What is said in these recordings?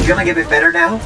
It's gonna get a bit better now.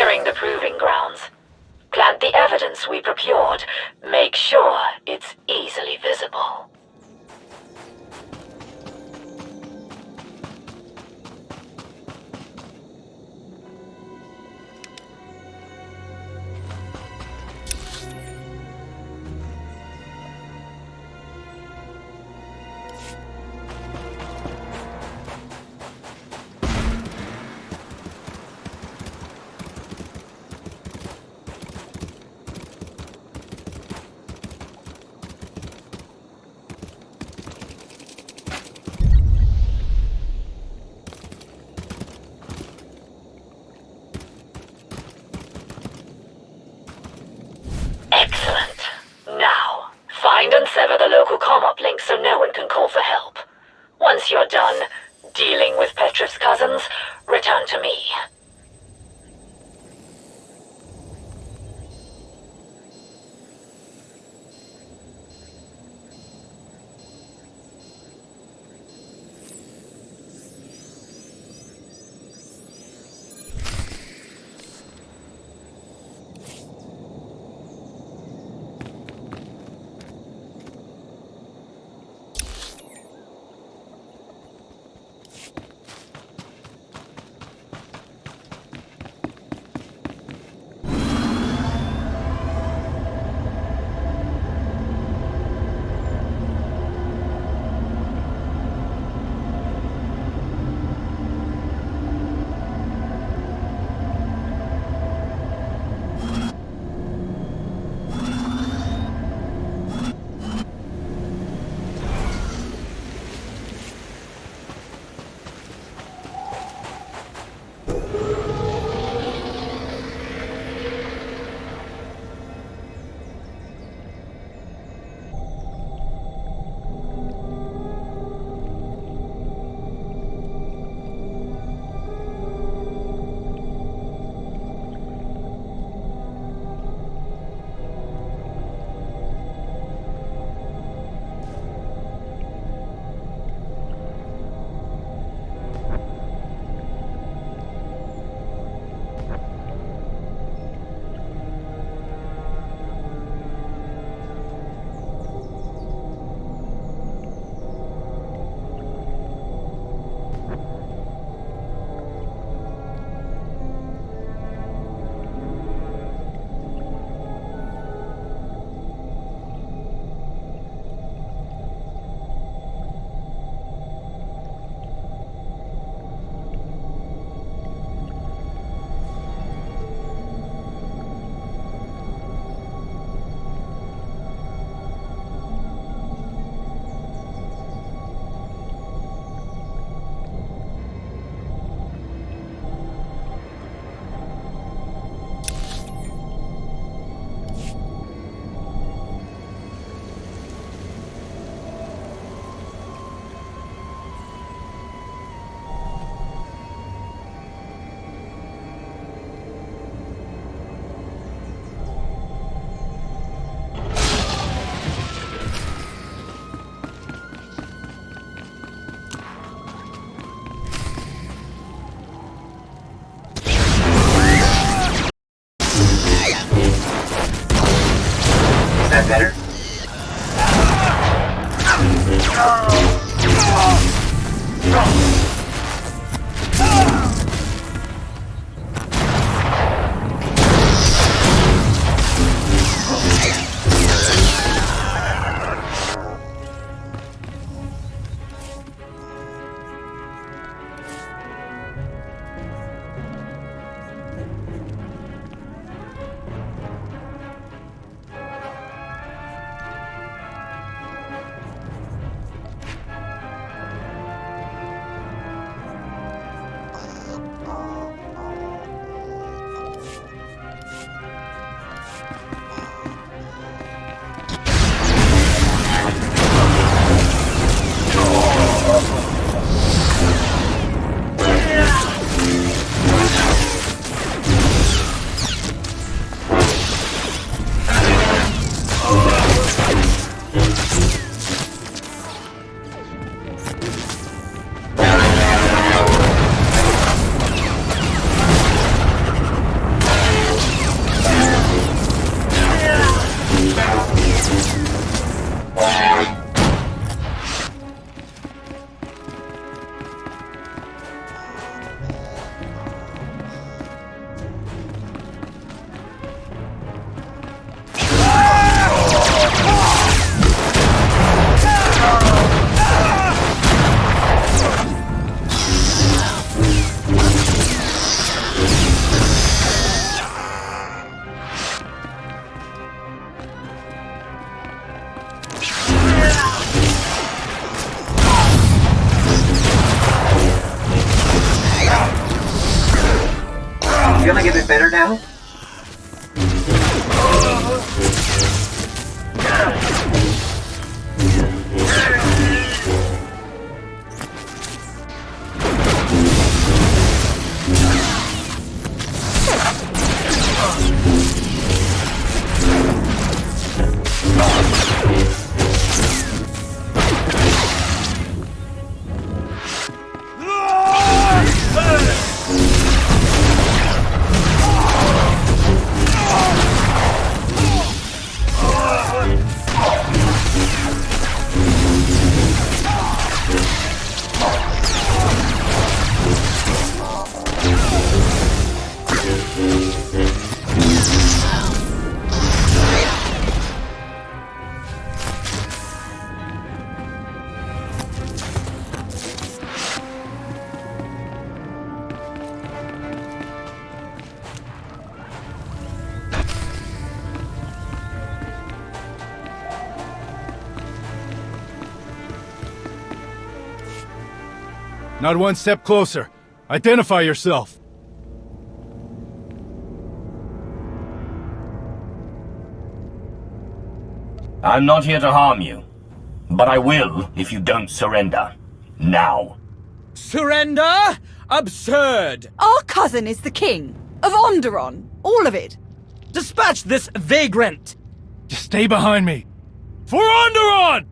Nearing the proving grounds. Plant the evidence we procured. Make sure it's easily visible. Excellent. Now, find and sever the local comm-up link so no one can call for help. Once you're done dealing with Petrev's cousins, return to me. Better? Not one step closer. Identify yourself. I'm not here to harm you, but I will if you don't surrender. Now. Surrender? Absurd! Our cousin is the king of Onderon. All of it. Dispatch this vagrant! Just stay behind me. For Onderon!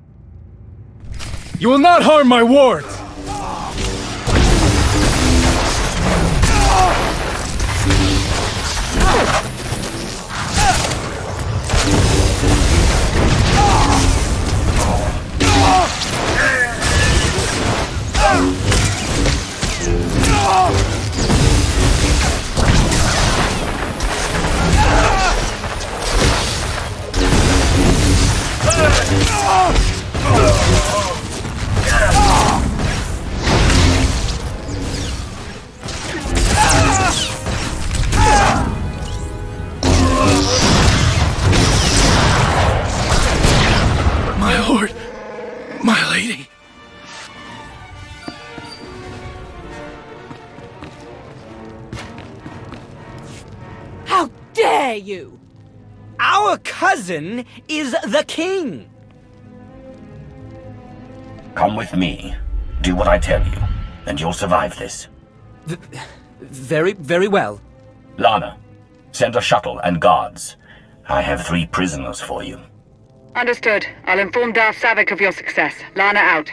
You will not harm my wards! My lord, my lady. How dare you! Our cousin is the king! Come with me. Do what I tell you, and you'll survive this. Very well. Lana, send a shuttle and guards. I have 3 prisoners for you. Understood. I'll inform Darth Savik of your success. Lana out.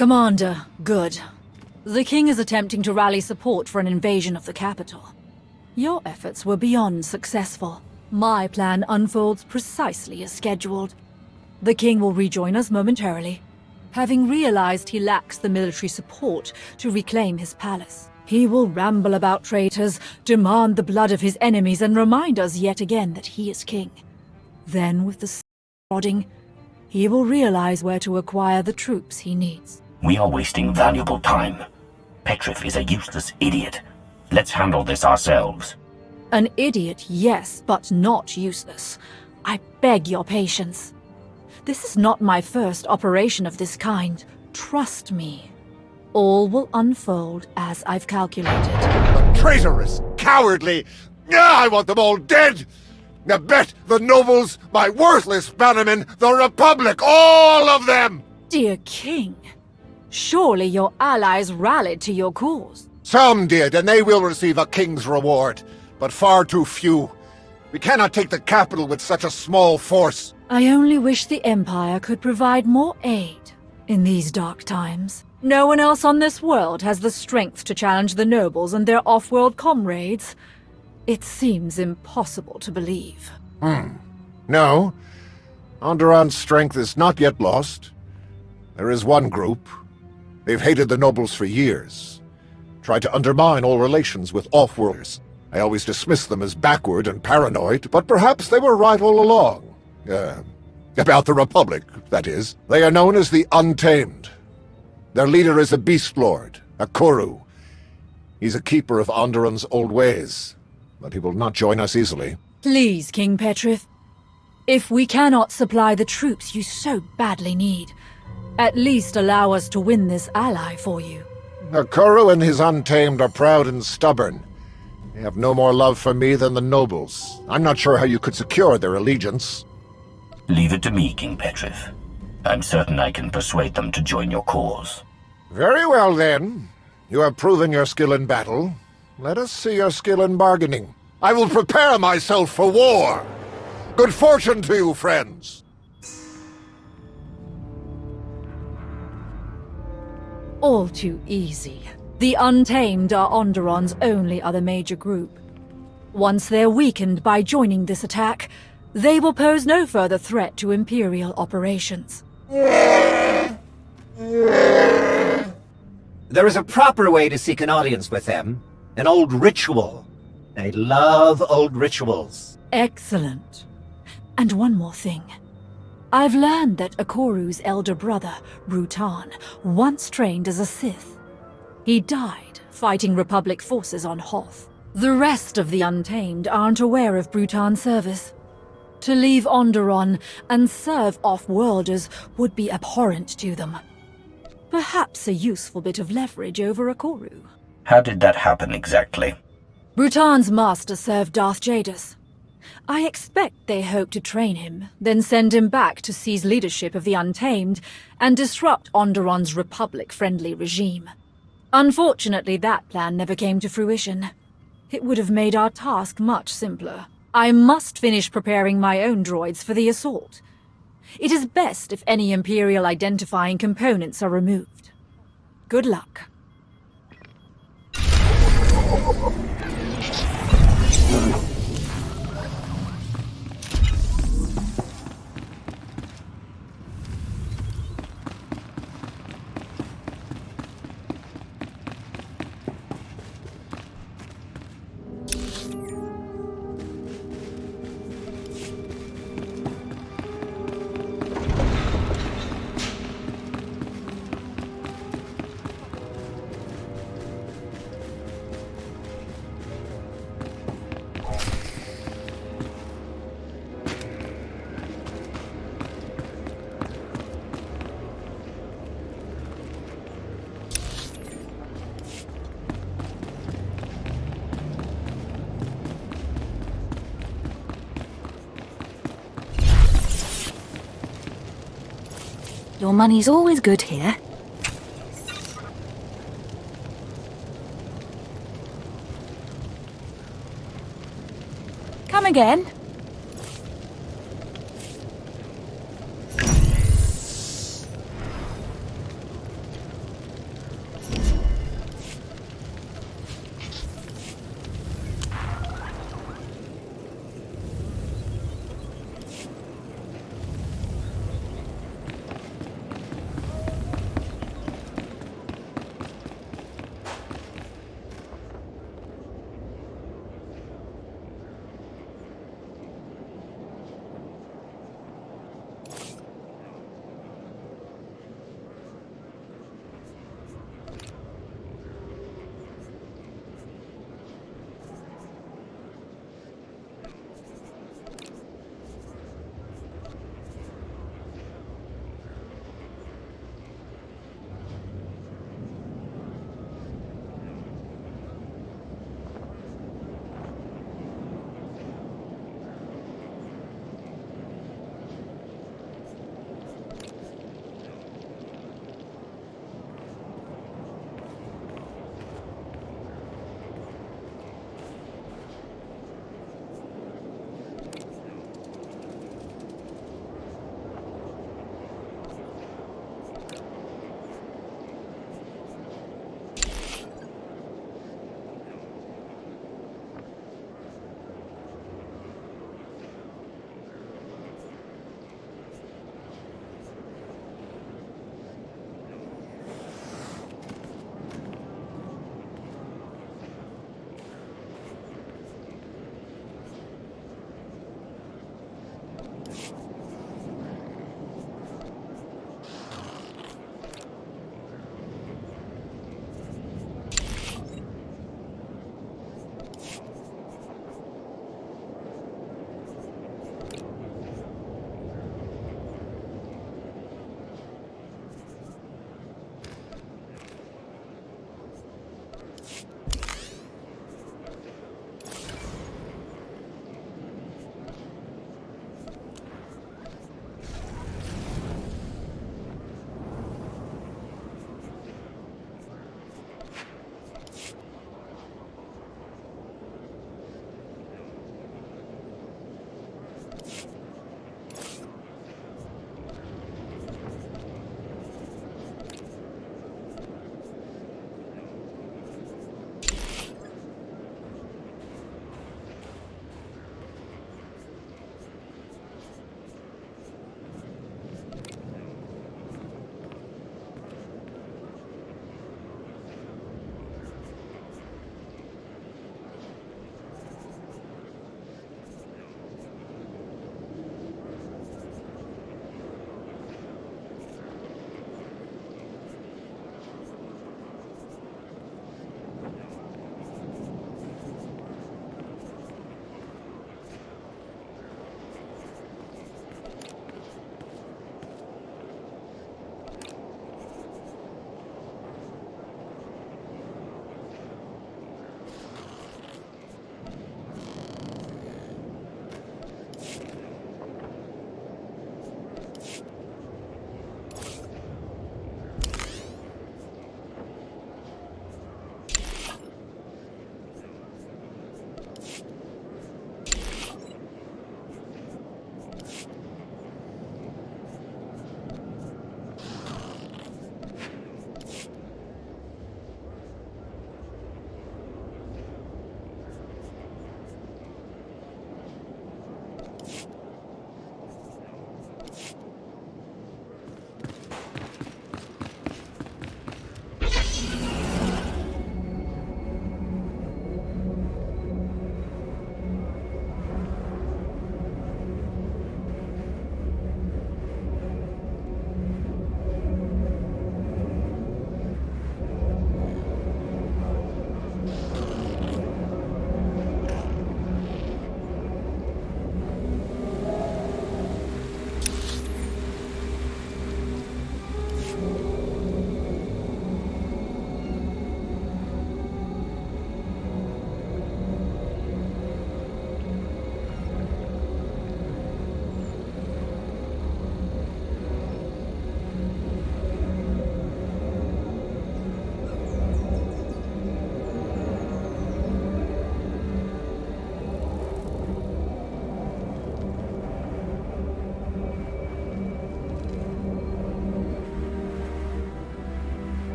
Commander, good. The king is attempting to rally support for an invasion of the capital. Your efforts were beyond successful. My plan unfolds precisely as scheduled. The king will rejoin us momentarily. Having realized he lacks the military support to reclaim his palace, he will ramble about traitors, demand the blood of his enemies, and remind us yet again that he is king. Then, with the prodding, he will realize where to acquire the troops he needs. We are wasting valuable time. Petrif is a useless idiot. Let's handle this ourselves. An idiot, yes, but not useless. I beg your patience. This is not my first operation of this kind. Trust me. All will unfold as I've calculated. Traitorous, cowardly. I want them all dead. Now bet the nobles, my worthless bannermen, the Republic, all of them! Dear King, surely your allies rallied to your cause. Some did, and they will receive a king's reward, but far too few. We cannot take the capital with such a small force. I only wish the Empire could provide more aid in these dark times. No one else on this world has the strength to challenge the nobles and their off-world comrades. It seems impossible to believe. No. Onderon's strength is not yet lost. There is one group. They've hated the nobles for years. Tried to undermine all relations with off-worlders. I always dismissed them as backward and paranoid, but perhaps they were right all along. About the Republic, that is. They are known as the Untamed. Their leader is a beast lord, a Kuru. He's a keeper of Onderon's old ways, but he will not join us easily. Please, King Petrif. If we cannot supply the troops you so badly need, at least allow us to win this ally for you. The Kuru and his Untamed are proud and stubborn. They have no more love for me than the nobles. I'm not sure how you could secure their allegiance. Leave it to me, King Petrif. I'm certain I can persuade them to join your cause. Very well, then. You have proven your skill in battle. Let us see your skill in bargaining. I will prepare myself for war. Good fortune to you, friends. All too easy. The Untamed are Onderon's only other major group. Once they're weakened by joining this attack, they will pose no further threat to Imperial operations. There is a proper way to seek an audience with them. An old ritual. They love old rituals. Excellent. And one more thing. I've learned that Ikoru's elder brother, Brutan, once trained as a Sith. He died fighting Republic forces on Hoth. The rest of the Untamed aren't aware of Brutan's service. To leave Onderon and serve off-worlders would be abhorrent to them. Perhaps a useful bit of leverage over Ikoru. How did that happen exactly? Brutan's master served Darth Jadus. I expect they hope to train him, then send him back to seize leadership of the Untamed and disrupt Onderon's Republic-friendly regime. Unfortunately, that plan never came to fruition. It would have made our task much simpler. I must finish preparing my own droids for the assault. It is best if any Imperial identifying components are removed. Good luck. Your money's always good here. Come again?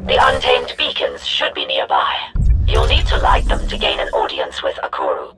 The untamed beacons should be nearby. You'll need to light them to gain an audience with Akuru.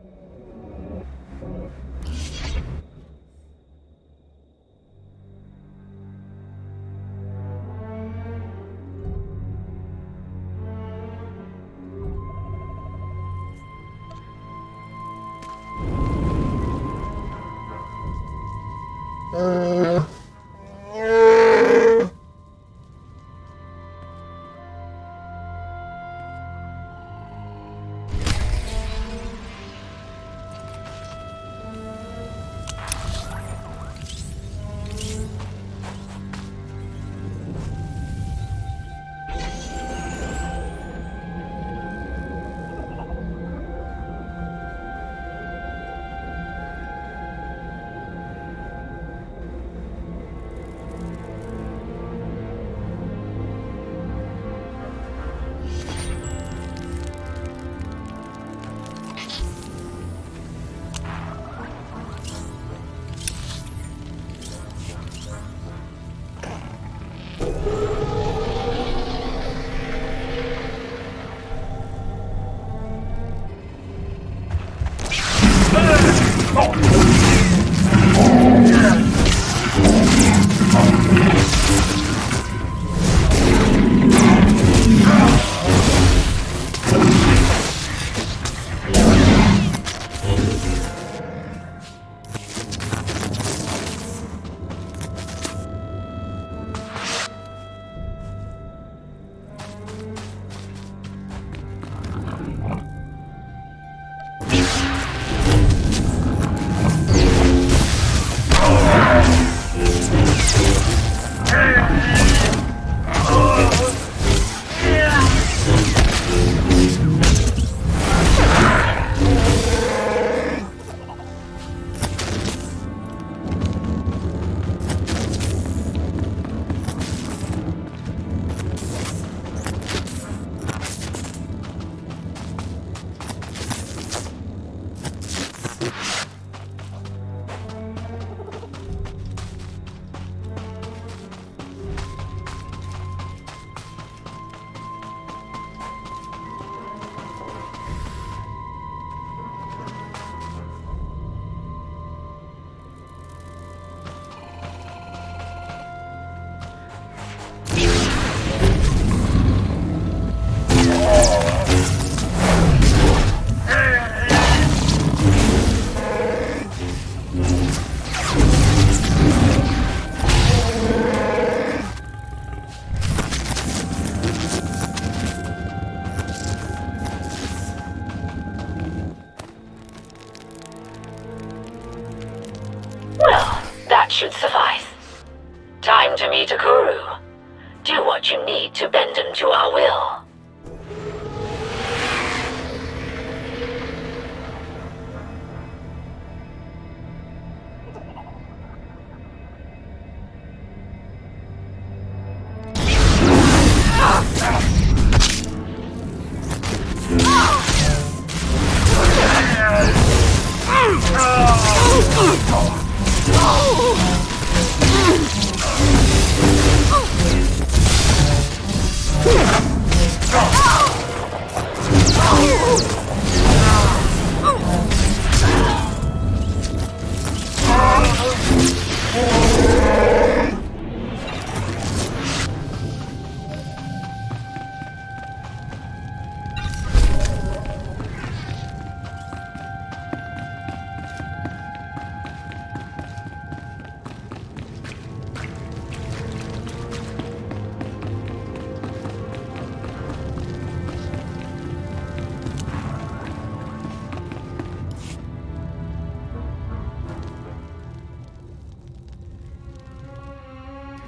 That should suffice. Time to meet Akuru. Do what you need to bend him to our will.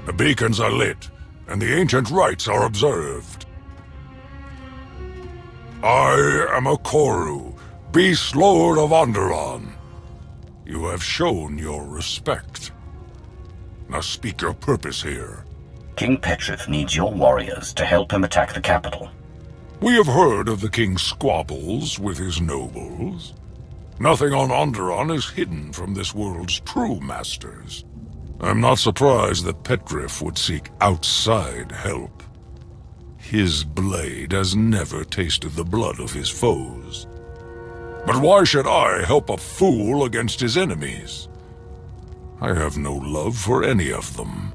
The beacons are lit, and the ancient rites are observed. I am Akuru, Beast Lord of Onderon. You have shown your respect. Now speak your purpose here. King Petrif needs your warriors to help him attack the capital. We have heard of the king's squabbles with his nobles. Nothing on Onderon is hidden from this world's true masters. I'm not surprised that Petrif would seek outside help. His blade has never tasted the blood of his foes. But why should I help a fool against his enemies? I have no love for any of them.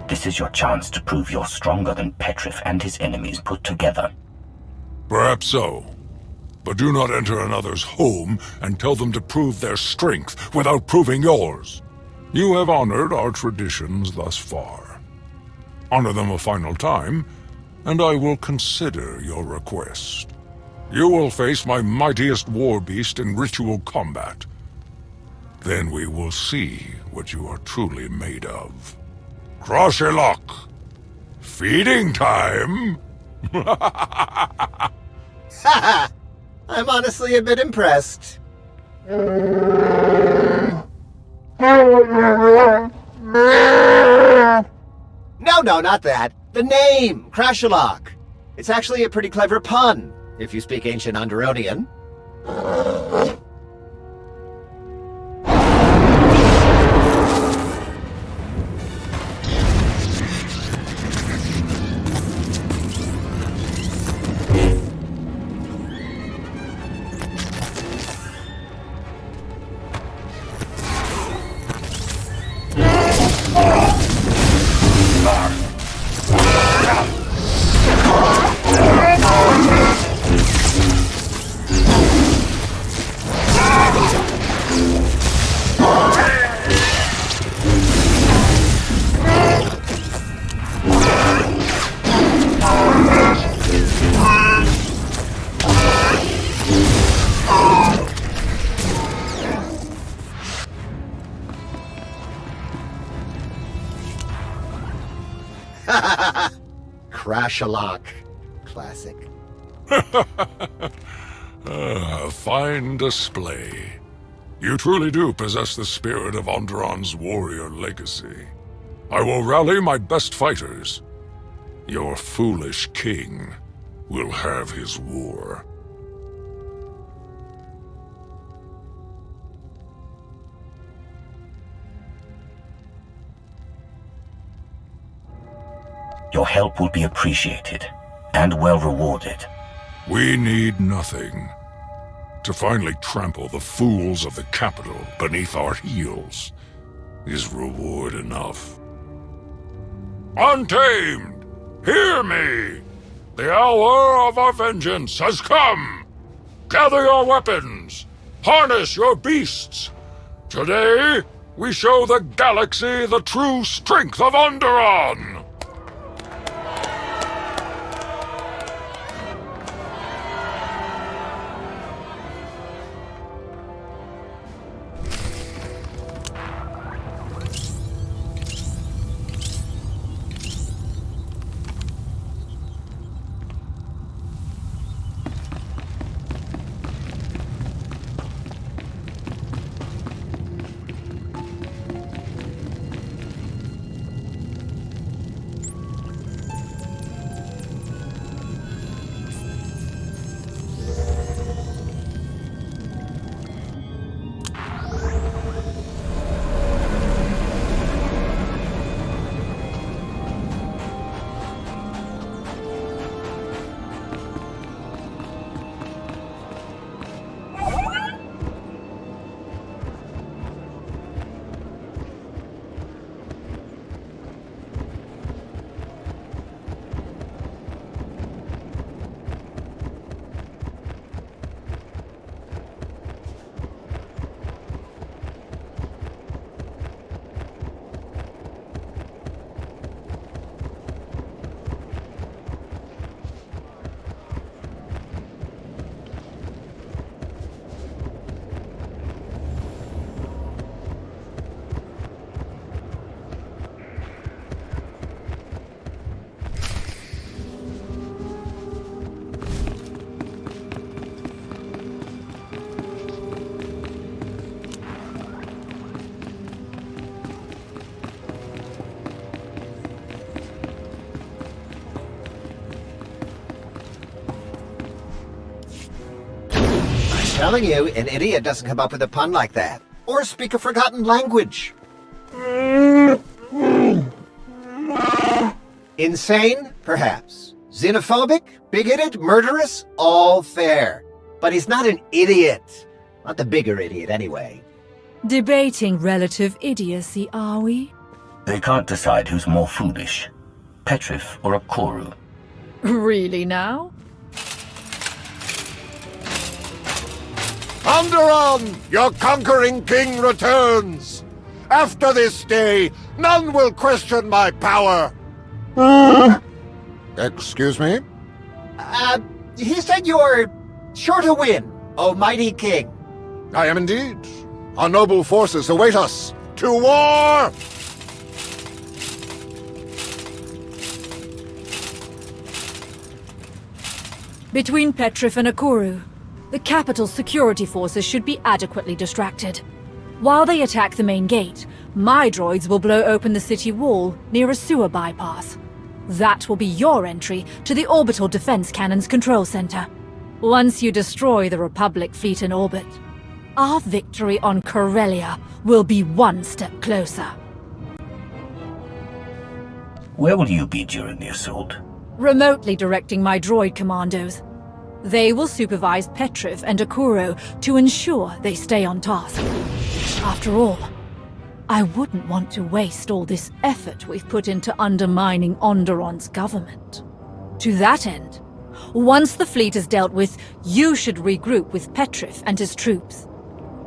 This is your chance to prove you're stronger than Petrif and his enemies put together. Perhaps so. But do not enter another's home and tell them to prove their strength without proving yours. You have honored our traditions thus far. Honor them a final time, and I will consider your request. You will face my mightiest war beast in ritual combat. Then we will see what you are truly made of. Croshelok! Feeding time! Haha! I'm honestly a bit impressed. No, not that. The name, Crashalok. It's actually a pretty clever pun, if you speak ancient Onderonian. Crashalok. Classic. Fine display. You truly do possess the spirit of Onderon's warrior legacy. I will rally my best fighters. Your foolish king will have his war. Your help will be appreciated, and well rewarded. We need nothing. To finally trample the fools of the capital beneath our heels is reward enough. Untamed, hear me! The hour of our vengeance has come! Gather your weapons! Harness your beasts! Today, we show the galaxy the true strength of Onderon! telling you, an idiot doesn't come up with a pun like that. Or speak a forgotten language. Insane? Perhaps. Xenophobic? Bigoted? Murderous? All fair. But he's not an idiot. Not the bigger idiot, anyway. Debating relative idiocy, are we? They can't decide who's more foolish, Petrif or a Koru. Really now? Onderon, your conquering king returns! After this day, none will question my power! Excuse me? He said you're sure to win, O mighty king. I am indeed. Our noble forces await us. To war! Between Petrif and Akuru, the capital's security forces should be adequately distracted. While they attack the main gate, my droids will blow open the city wall near a sewer bypass. That will be your entry to the orbital defense cannon's control center. Once you destroy the Republic fleet in orbit, our victory on Corellia will be one step closer. Where will you be during the assault? Remotely directing my droid commandos. They will supervise Petrif and Akuro to ensure they stay on task. After all, I wouldn't want to waste all this effort we've put into undermining Onderon's government. To that end, once the fleet is dealt with, you should regroup with Petrif and his troops.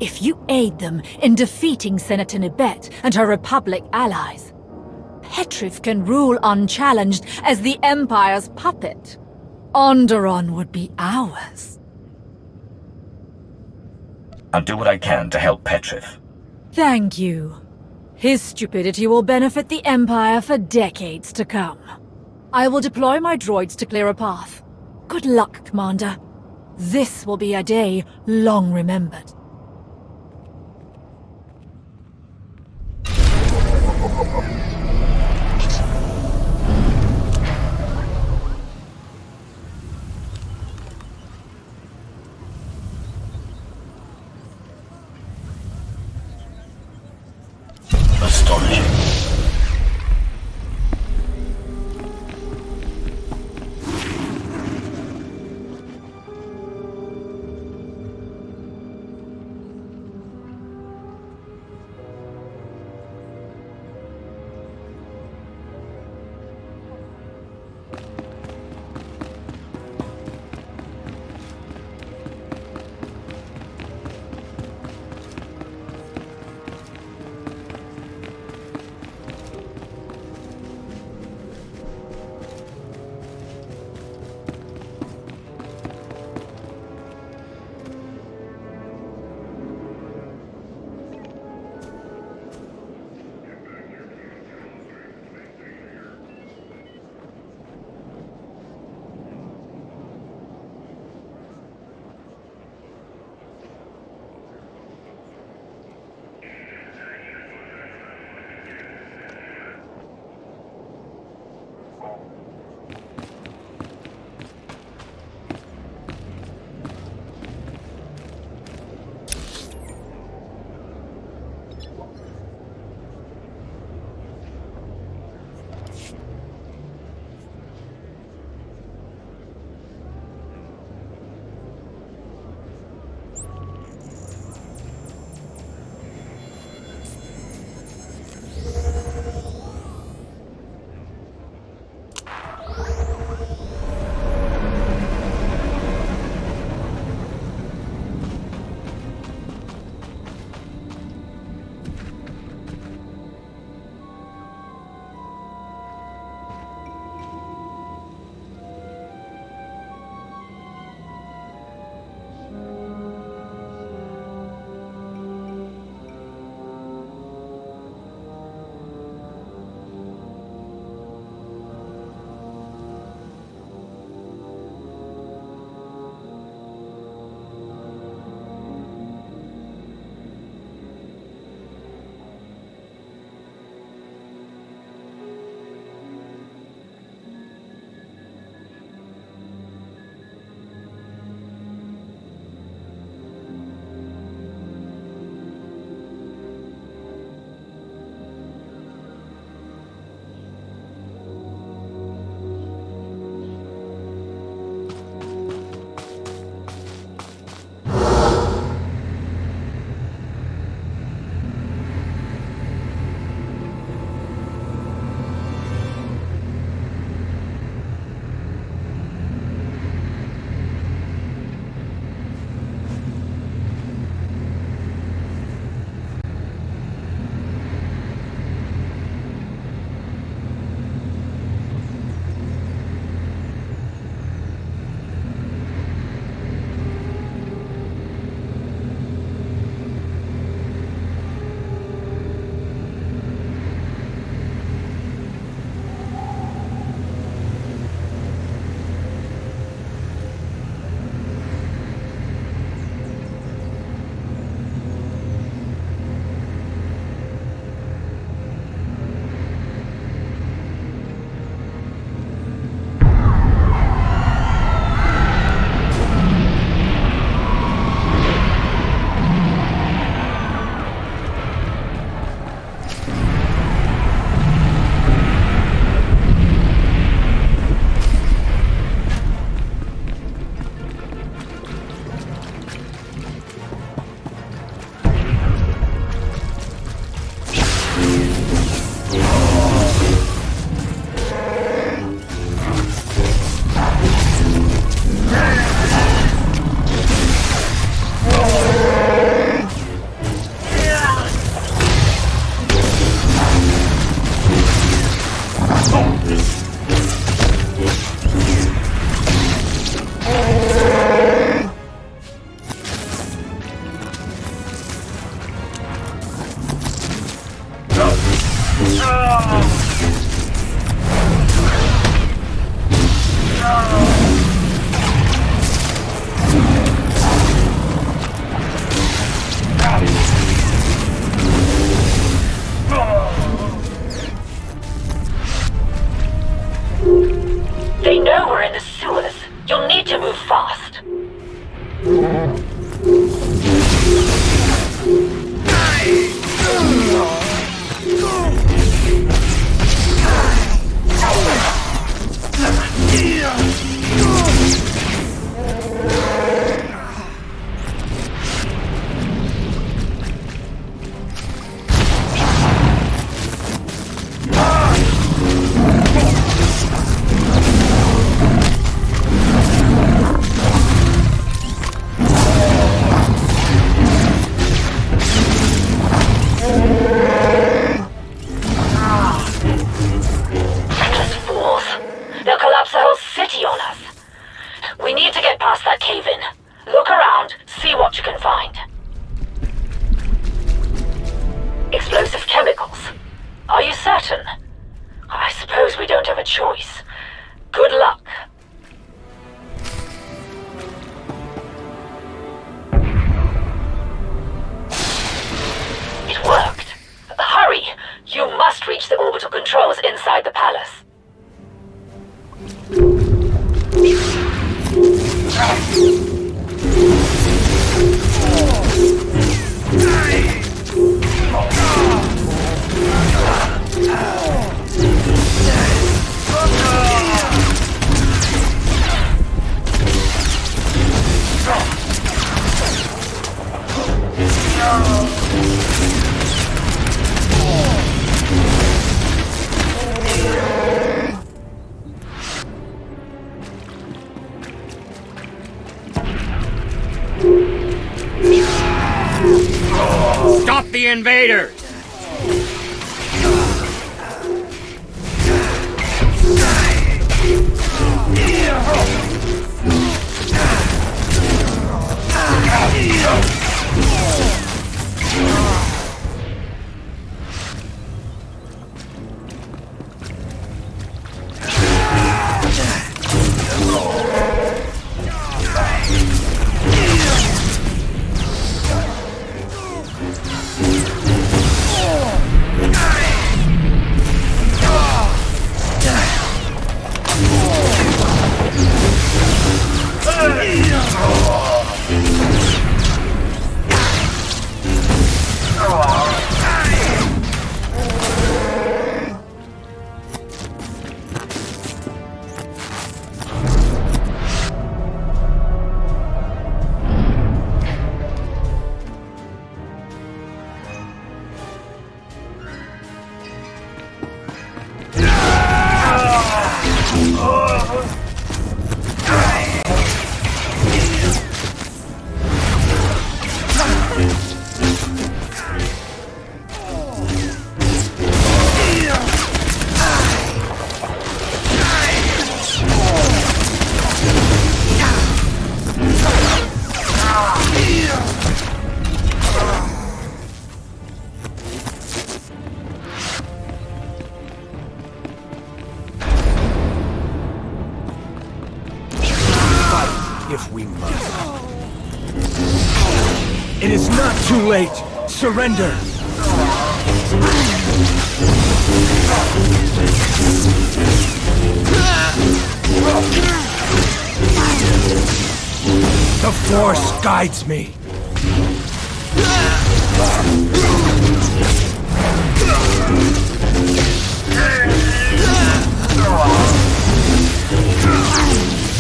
If you aid them in defeating Senator Nibet and her Republic allies, Petrif can rule unchallenged as the Empire's puppet. Onderon would be ours. I'll do what I can to help Petrif. Thank you. His stupidity will benefit the Empire for decades to come. I will deploy my droids to clear a path. Good luck, Commander. This will be a day long remembered. Astonishing. They know we're in the sewers. You'll need to move fast. They'll collapse the whole city on us. We need to get past that cave-in. Look around, see what you can find. Explosive chemicals. Are you certain? I suppose we don't have a choice. Good luck. It worked. Hurry! You must reach the orbital controls inside the palace. Stop the invaders! If we must. It is not too late. Surrender. The Force guides me.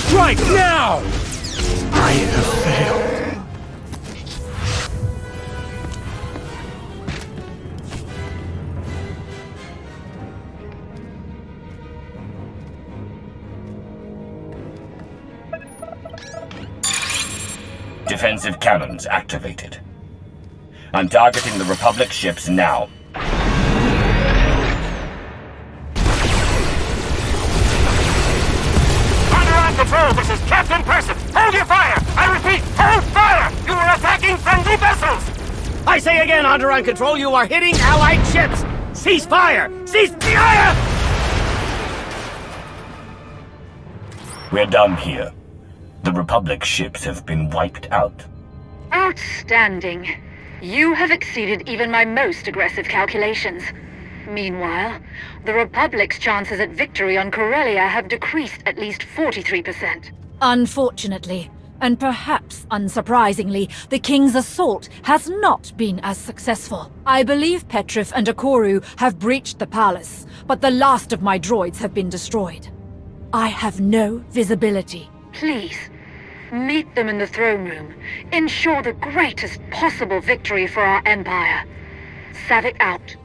Strike now! I have failed. Defensive cannons activated. I'm targeting the Republic ships now. Control, this is Captain Person. Hold your fire! I repeat, hold fire! You are attacking friendly vessels! I say again, Onderon Control, you are hitting Allied ships! Cease fire! Cease fire! We're done here. The Republic ships have been wiped out. Outstanding. You have exceeded even my most aggressive calculations. Meanwhile, the Republic's chances at victory on Corellia have decreased at least 43%. Unfortunately, and perhaps unsurprisingly, the King's assault has not been as successful. I believe Petrif and Akoru have breached the palace, but the last of my droids have been destroyed. I have no visibility. Please, meet them in the throne room. Ensure the greatest possible victory for our Empire. Savik out.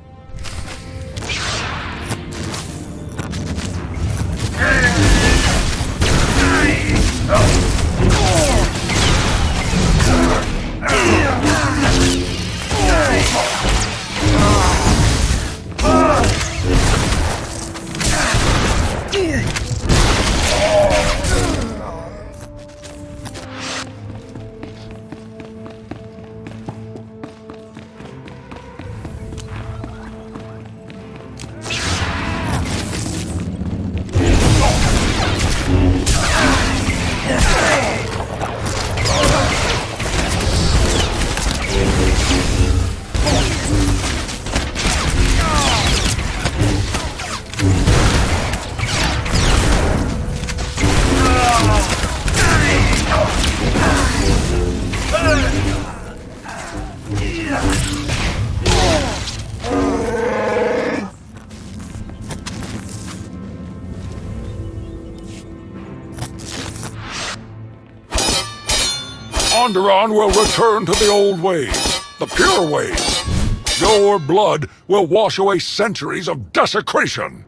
Onderon will return to the old ways, the pure ways. Your blood will wash away centuries of desecration.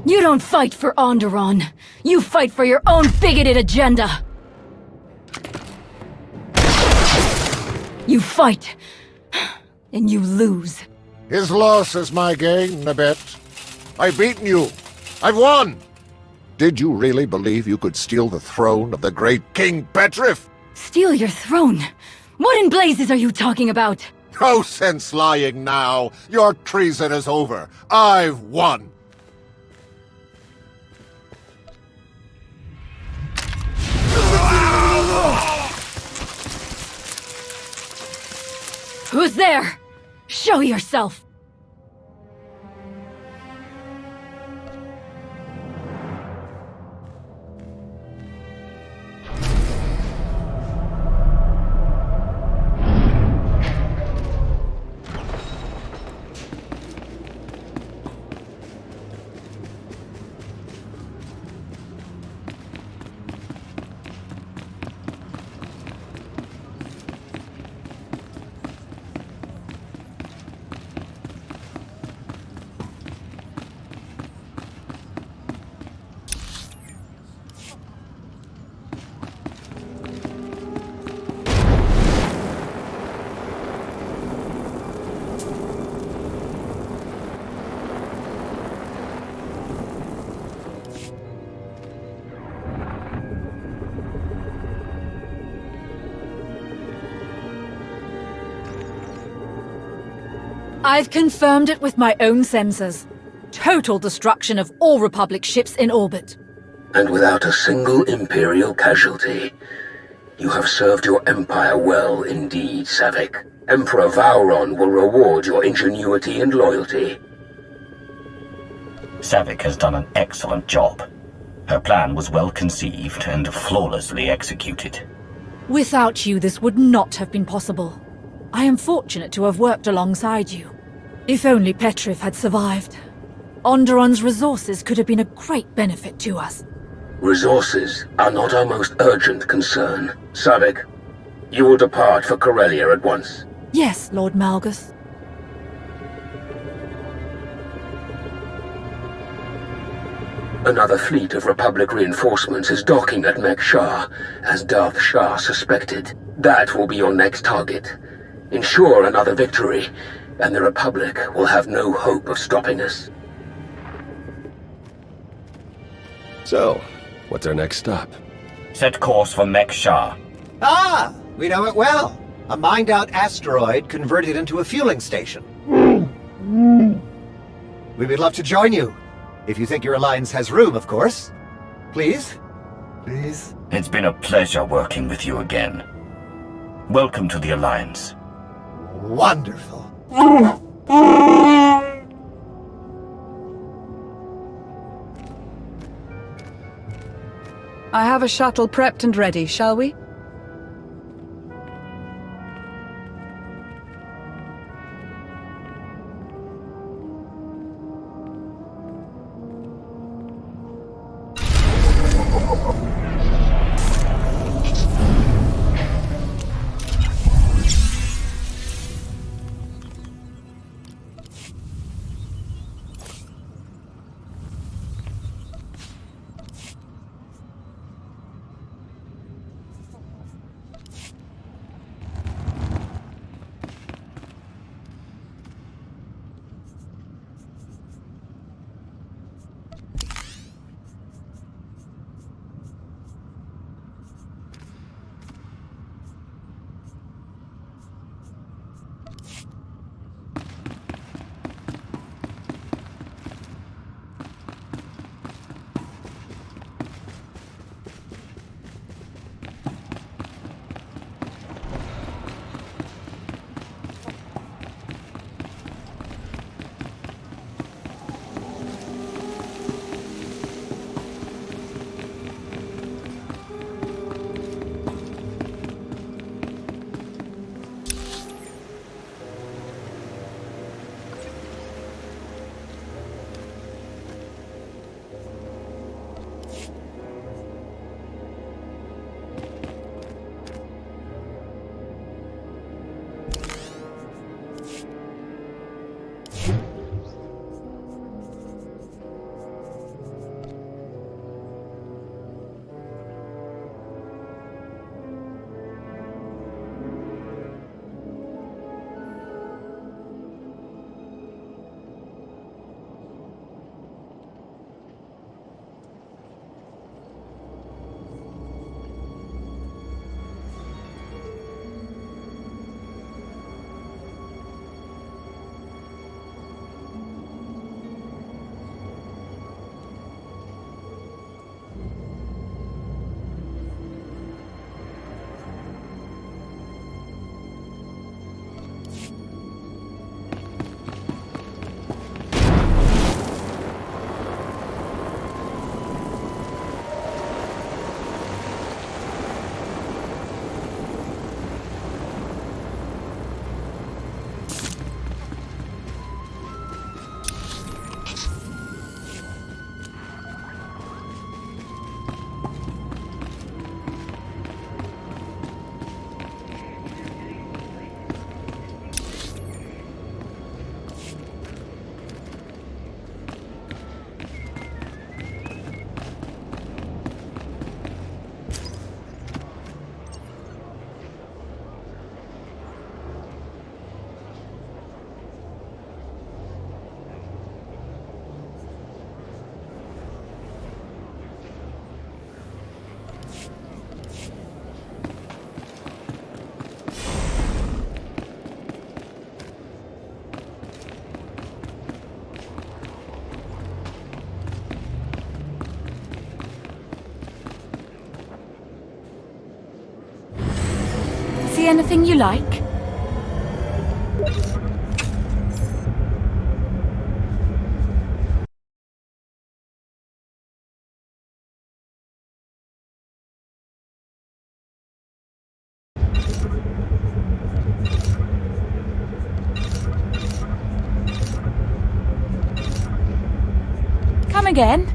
You don't fight for Onderon. You fight for your own bigoted agenda. You fight, and you lose. His loss is my gain, Nabet. I've beaten you. I've won! Did you really believe you could steal the throne of the great King Petrif? Steal your throne? What in blazes are you talking about? No sense lying now. Your treason is over. I've won. Who's there? Show yourself! I've confirmed it with my own sensors. Total destruction of all Republic ships in orbit. And without a single Imperial casualty. You have served your Empire well indeed, Savik. Emperor Vauron will reward your ingenuity and loyalty. Savik has done an excellent job. Her plan was well conceived and flawlessly executed. Without you, this would not have been possible. I am fortunate to have worked alongside you. If only Petrif had survived. Onderon's resources could have been a great benefit to us. Resources are not our most urgent concern. Savik, you will depart for Corellia at once. Yes, Lord Malgus. Another fleet of Republic reinforcements is docking at Mek Shah, as Darth Shah suspected. That will be your next target. Ensure another victory, and the Republic will have no hope of stopping us. So, what's our next stop? Set course for Mek Shah. Ah, we know it well. A mined-out asteroid converted into a fueling station. We would love to join you. If you think your alliance has room, of course. Please? Please? It's been a pleasure working with you again. Welcome to the Alliance. Wonderful. I have a shuttle prepped and ready, shall we? See anything you like? Come again?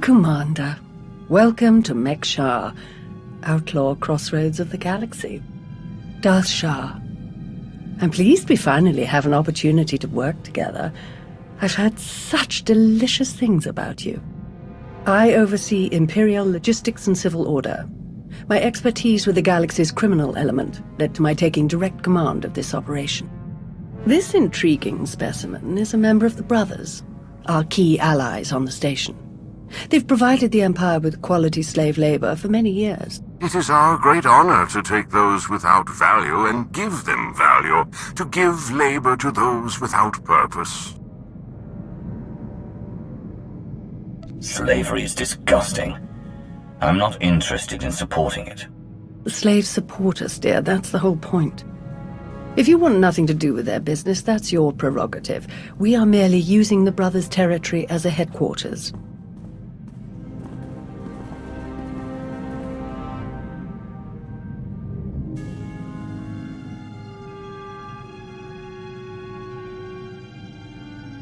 Commander, welcome to Mek-Shar, outlaw crossroads of the galaxy. Darth Shah, I'm pleased we finally have an opportunity to work together. I've heard such delicious things about you. I oversee Imperial logistics and civil order. My expertise with the galaxy's criminal element led to my taking direct command of this operation. This intriguing specimen is a member of the Brothers, our key allies on the station. They've provided the Empire with quality slave labor for many years. It is our great honor to take those without value and give them value, to give labor to those without purpose. Slavery is disgusting. I'm not interested in supporting it. The slaves support us, dear. That's the whole point. If you want nothing to do with their business, that's your prerogative. We are merely using the Brothers' territory as a headquarters.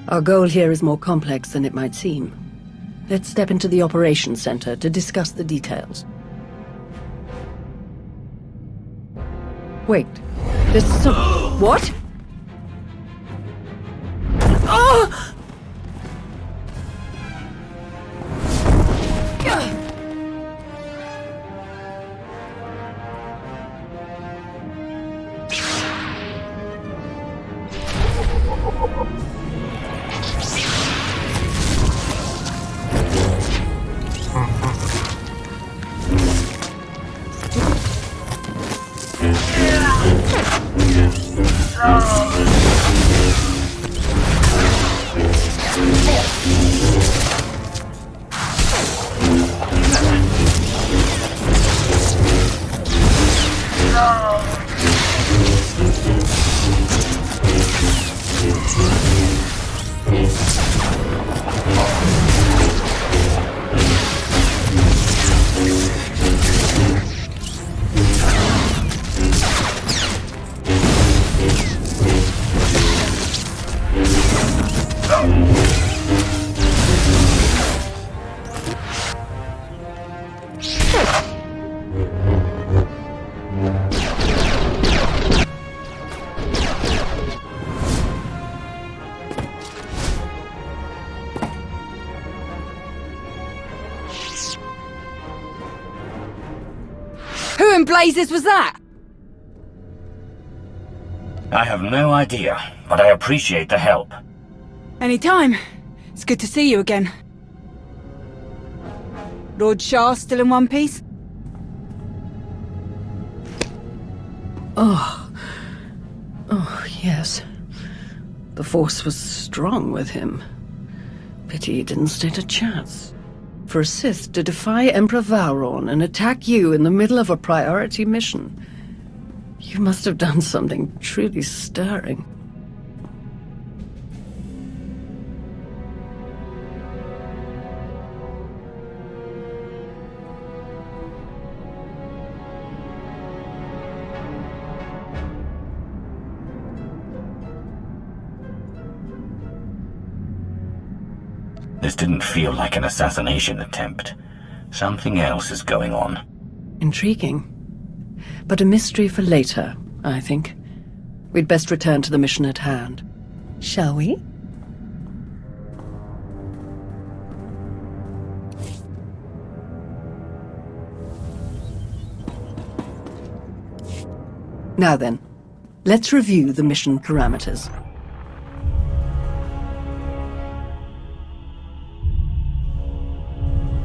Our goal here is more complex than it might seem. Let's step into the operations center to discuss the details. Wait, there's some... What? Oh! Who in blazes was that? I have no idea, but I appreciate the help. Anytime. It's good to see you again. Lord Shah still in one piece? Oh, yes. The Force was strong with him. Pity he didn't stand a chance. For a Sith to defy Emperor Vowron and attack you in the middle of a priority mission. You must have done something truly stirring. This didn't feel like an assassination attempt. Something else is going on. Intriguing. But a mystery for later, I think. We'd best return to the mission at hand. Shall we? Now then, let's review the mission parameters.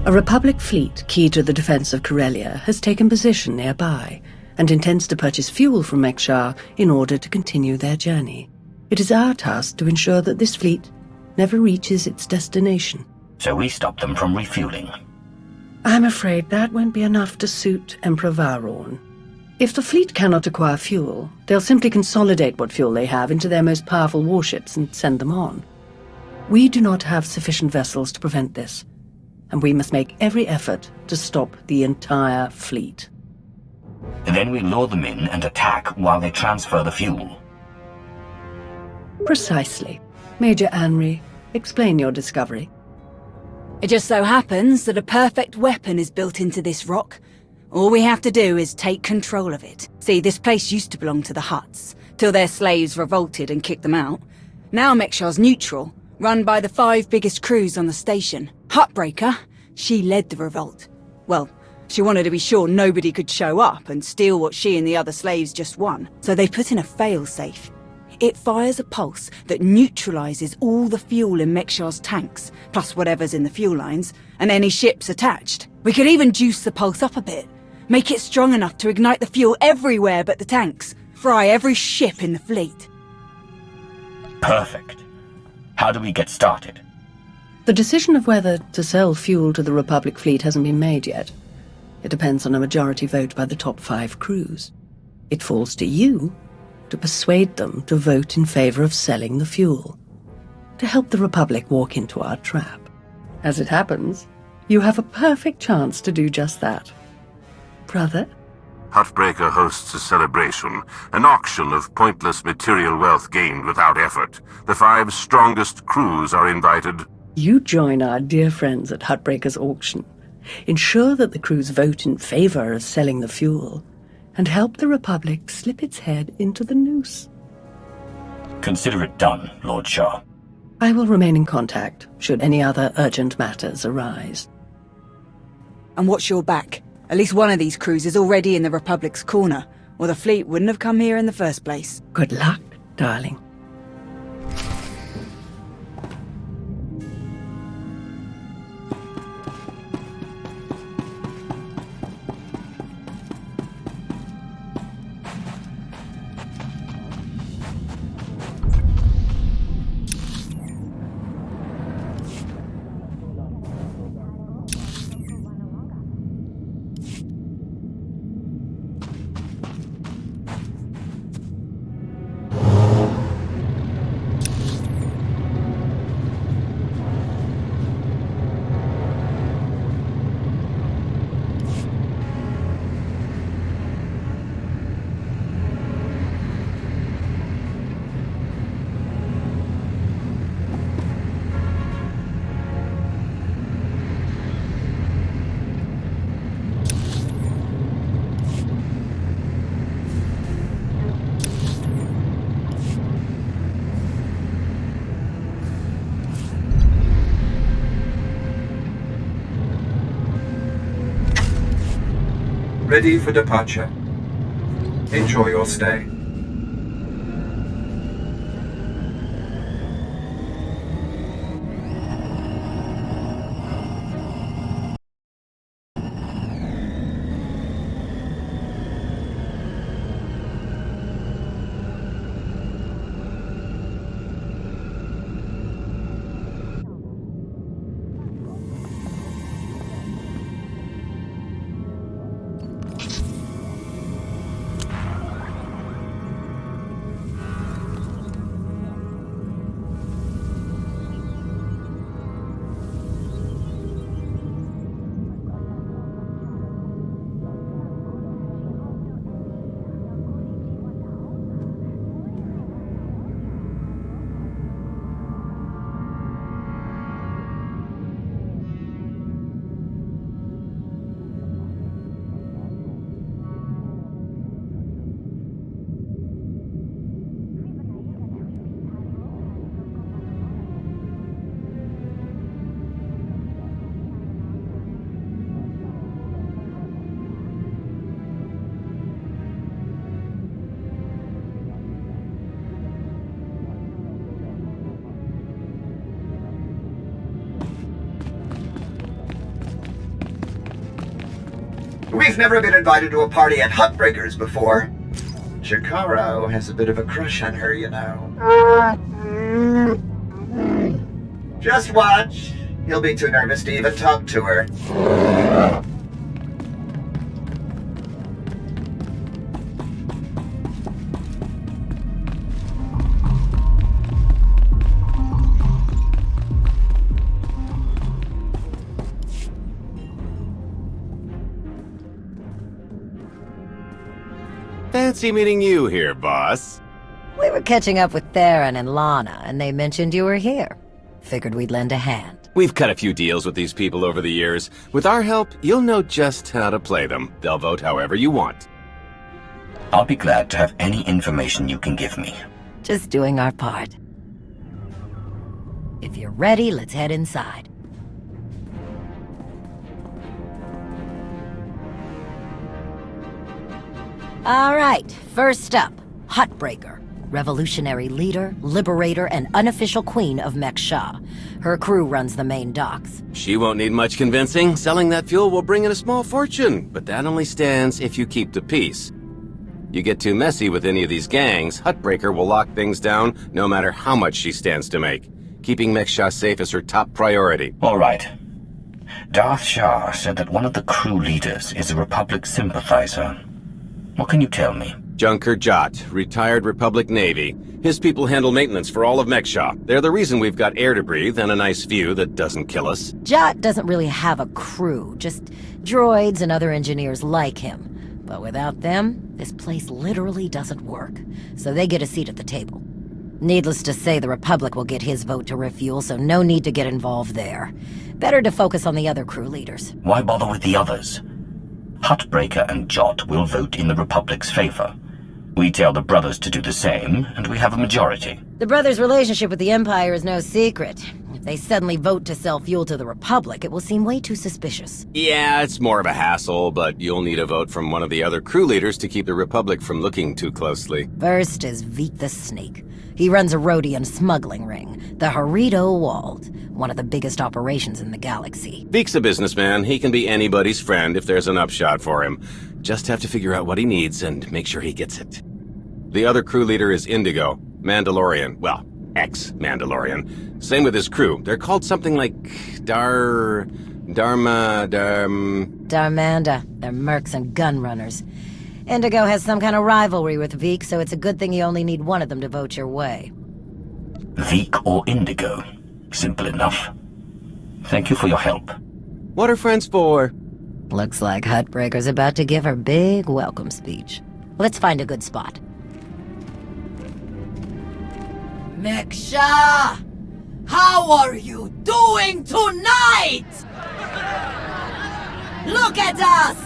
A Republic fleet key to the defense of Corellia has taken position nearby and intends to purchase fuel from Mek-Shar in order to continue their journey. It is our task to ensure that this fleet never reaches its destination. So we stop them from refueling. I'm afraid that won't be enough to suit Emperor Vowron. If the fleet cannot acquire fuel, they'll simply consolidate what fuel they have into their most powerful warships and send them on. We do not have sufficient vessels to prevent this, and we must make every effort to stop the entire fleet. Then we lure them in and attack while they transfer the fuel. Precisely. Major Anri, explain your discovery. It just so happens that a perfect weapon is built into this rock. All we have to do is take control of it. See, this place used to belong to the Hutts, till their slaves revolted and kicked them out. Now Mekshaw's neutral, run by the 5 biggest crews on the station. Huttbreaker, she led the revolt. Well, she wanted to be sure nobody could show up and steal what she and the other slaves just won, so they put in a failsafe. It fires a pulse that neutralizes all the fuel in Mekshaw's tanks, plus whatever's in the fuel lines, and any ships attached. We could even juice the pulse up a bit, make it strong enough to ignite the fuel everywhere but the tanks, fry every ship in the fleet. Perfect. How do we get started? The decision of whether to sell fuel to the Republic fleet hasn't been made yet. It depends on a majority vote by the top 5 crews. It falls to you to persuade them to vote in favor of selling the fuel, to help the Republic walk into our trap. As it happens, you have a perfect chance to do just that. Brother? Huttbreaker hosts a celebration, an auction of pointless material wealth gained without effort. The 5 strongest crews are invited. You join our dear friends at Huttbreaker's auction. Ensure that the crews vote in favor of selling the fuel, and help the Republic slip its head into the noose. Consider it done, Lord Shah. I will remain in contact, should any other urgent matters arise. And watch your back. At least one of these crews is already in the Republic's corner, or the fleet wouldn't have come here in the first place. Good luck, darling. Ready for departure. Enjoy your stay. We've never been invited to a party at Huttbreaker's before. Chikaro has a bit of a crush on her, you know. Just watch. He'll be too nervous to even talk to her. Fancy meeting you here, boss. We were catching up with Theron and Lana, and they mentioned you were here. Figured we'd lend a hand. We've cut a few deals with these people over the years. With our help, you'll know just how to play them. They'll vote however you want. I'll be glad to have any information you can give me. Just doing our part. If you're ready, let's head inside. All right, first up, Huttbreaker. Revolutionary leader, liberator, and unofficial queen of Mek-Sha. Her crew runs the main docks. She won't need much convincing. Selling that fuel will bring in a small fortune, but that only stands if you keep the peace. You get too messy with any of these gangs, Huttbreaker will lock things down no matter how much she stands to make. Keeping Mek-Sha safe is her top priority. All right. Darth Shah said that one of the crew leaders is a Republic sympathizer. What can you tell me? Junker Jot, retired Republic Navy. His people handle maintenance for all of Mek-Sha. They're the reason we've got air to breathe and a nice view that doesn't kill us. Jot doesn't really have a crew, just droids and other engineers like him. But without them, this place literally doesn't work. So they get a seat at the table. Needless to say, the Republic will get his vote to refuel, so no need to get involved there. Better to focus on the other crew leaders. Why bother with the others? Huttbreaker and Jot will vote in the Republic's favor. We tell the brothers to do the same, and we have a majority. The brothers' relationship with the Empire is no secret. If they suddenly vote to sell fuel to the Republic, it will seem way too suspicious. Yeah, it's more of a hassle, but you'll need a vote from one of the other crew leaders to keep the Republic from looking too closely. First is Veek the Snake. He runs a Rhodian smuggling ring, the Harrido Wald, one of the biggest operations in the galaxy. Veek's a businessman. He can be anybody's friend if there's an upshot for him. Just have to figure out what he needs and make sure he gets it. The other crew leader is Indigo, Mandalorian. Well, ex-Mandalorian. Same with his crew. They're called something like Darmanda. They're mercs and gun runners. Indigo has some kind of rivalry with Veek, so it's a good thing you only need one of them to vote your way. Veek or Indigo? Simple enough. Thank you for your help. What are friends for? Looks like Huttbreaker's about to give her big welcome speech. Let's find a good spot. Mek-Sha! How are you doing tonight? Look at us!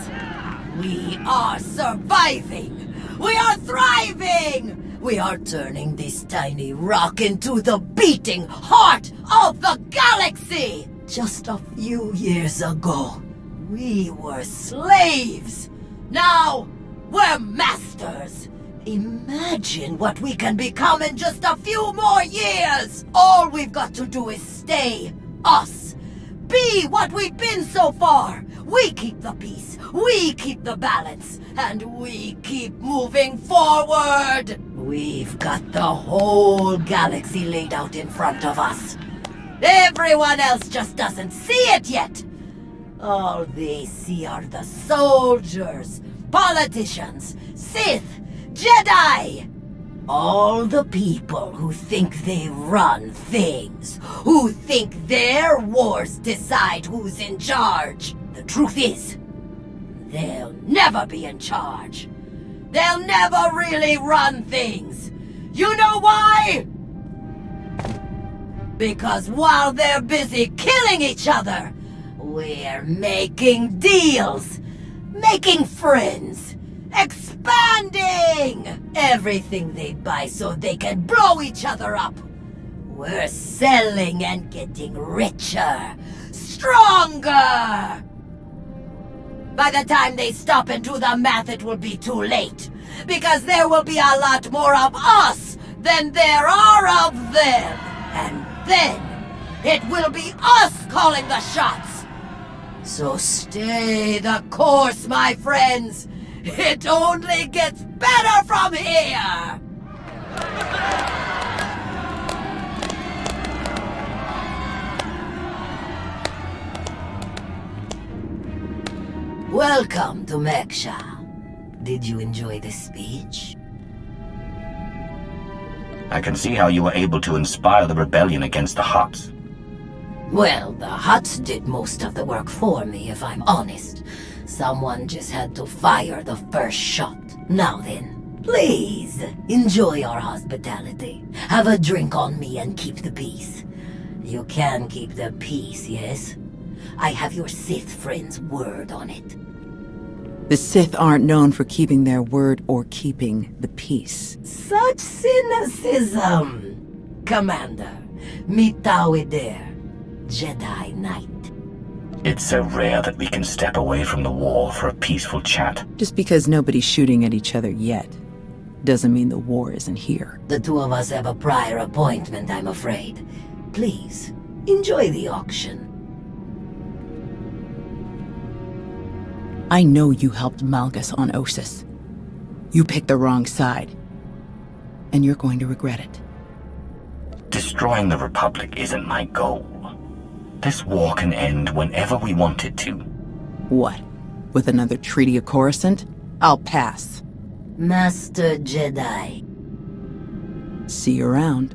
We are surviving! We are thriving! We are turning this tiny rock into the beating heart of the galaxy! Just a few years ago, we were slaves. Now, we're masters. Imagine what we can become in just a few more years! All we've got to do is stay us. Be what we've been so far. We keep the peace, we keep the balance, and we keep moving forward! We've got the whole galaxy laid out in front of us. Everyone else just doesn't see it yet. All they see are the soldiers, politicians, Sith, Jedi! All the people who think they run things, who think their wars decide who's in charge. The truth is, they'll never be in charge. They'll never really run things. You know why? Because while they're busy killing each other, we're making deals, making friends, expanding everything they buy so they can blow each other up. We're selling and getting richer, stronger. By the time they stop and do the math, it will be too late, because there will be a lot more of us than there are of them. And then it will be us calling the shots. So stay the course, my friends. It only gets better from here! Welcome to Mek-Sha. Did you enjoy the speech? I can see how you were able to inspire the rebellion against the Hutts. Well, the Hutts did most of the work for me, if I'm honest. Someone just had to fire the first shot. Now then, please, enjoy our hospitality. Have a drink on me and keep the peace. You can keep the peace, yes? I have your Sith friend's word on it. The Sith aren't known for keeping their word or keeping the peace. Such cynicism! Commander, Mitawider, Jedi Knight. It's so rare that we can step away from the war for a peaceful chat. Just because nobody's shooting at each other yet, doesn't mean the war isn't here. The two of us have a prior appointment, I'm afraid. Please, enjoy the auction. I know you helped Malgus on Ossus. You picked the wrong side. And you're going to regret it. Destroying the Republic isn't my goal. This war can end whenever we want it to. What? With another Treaty of Coruscant? I'll pass. Master Jedi. See you around.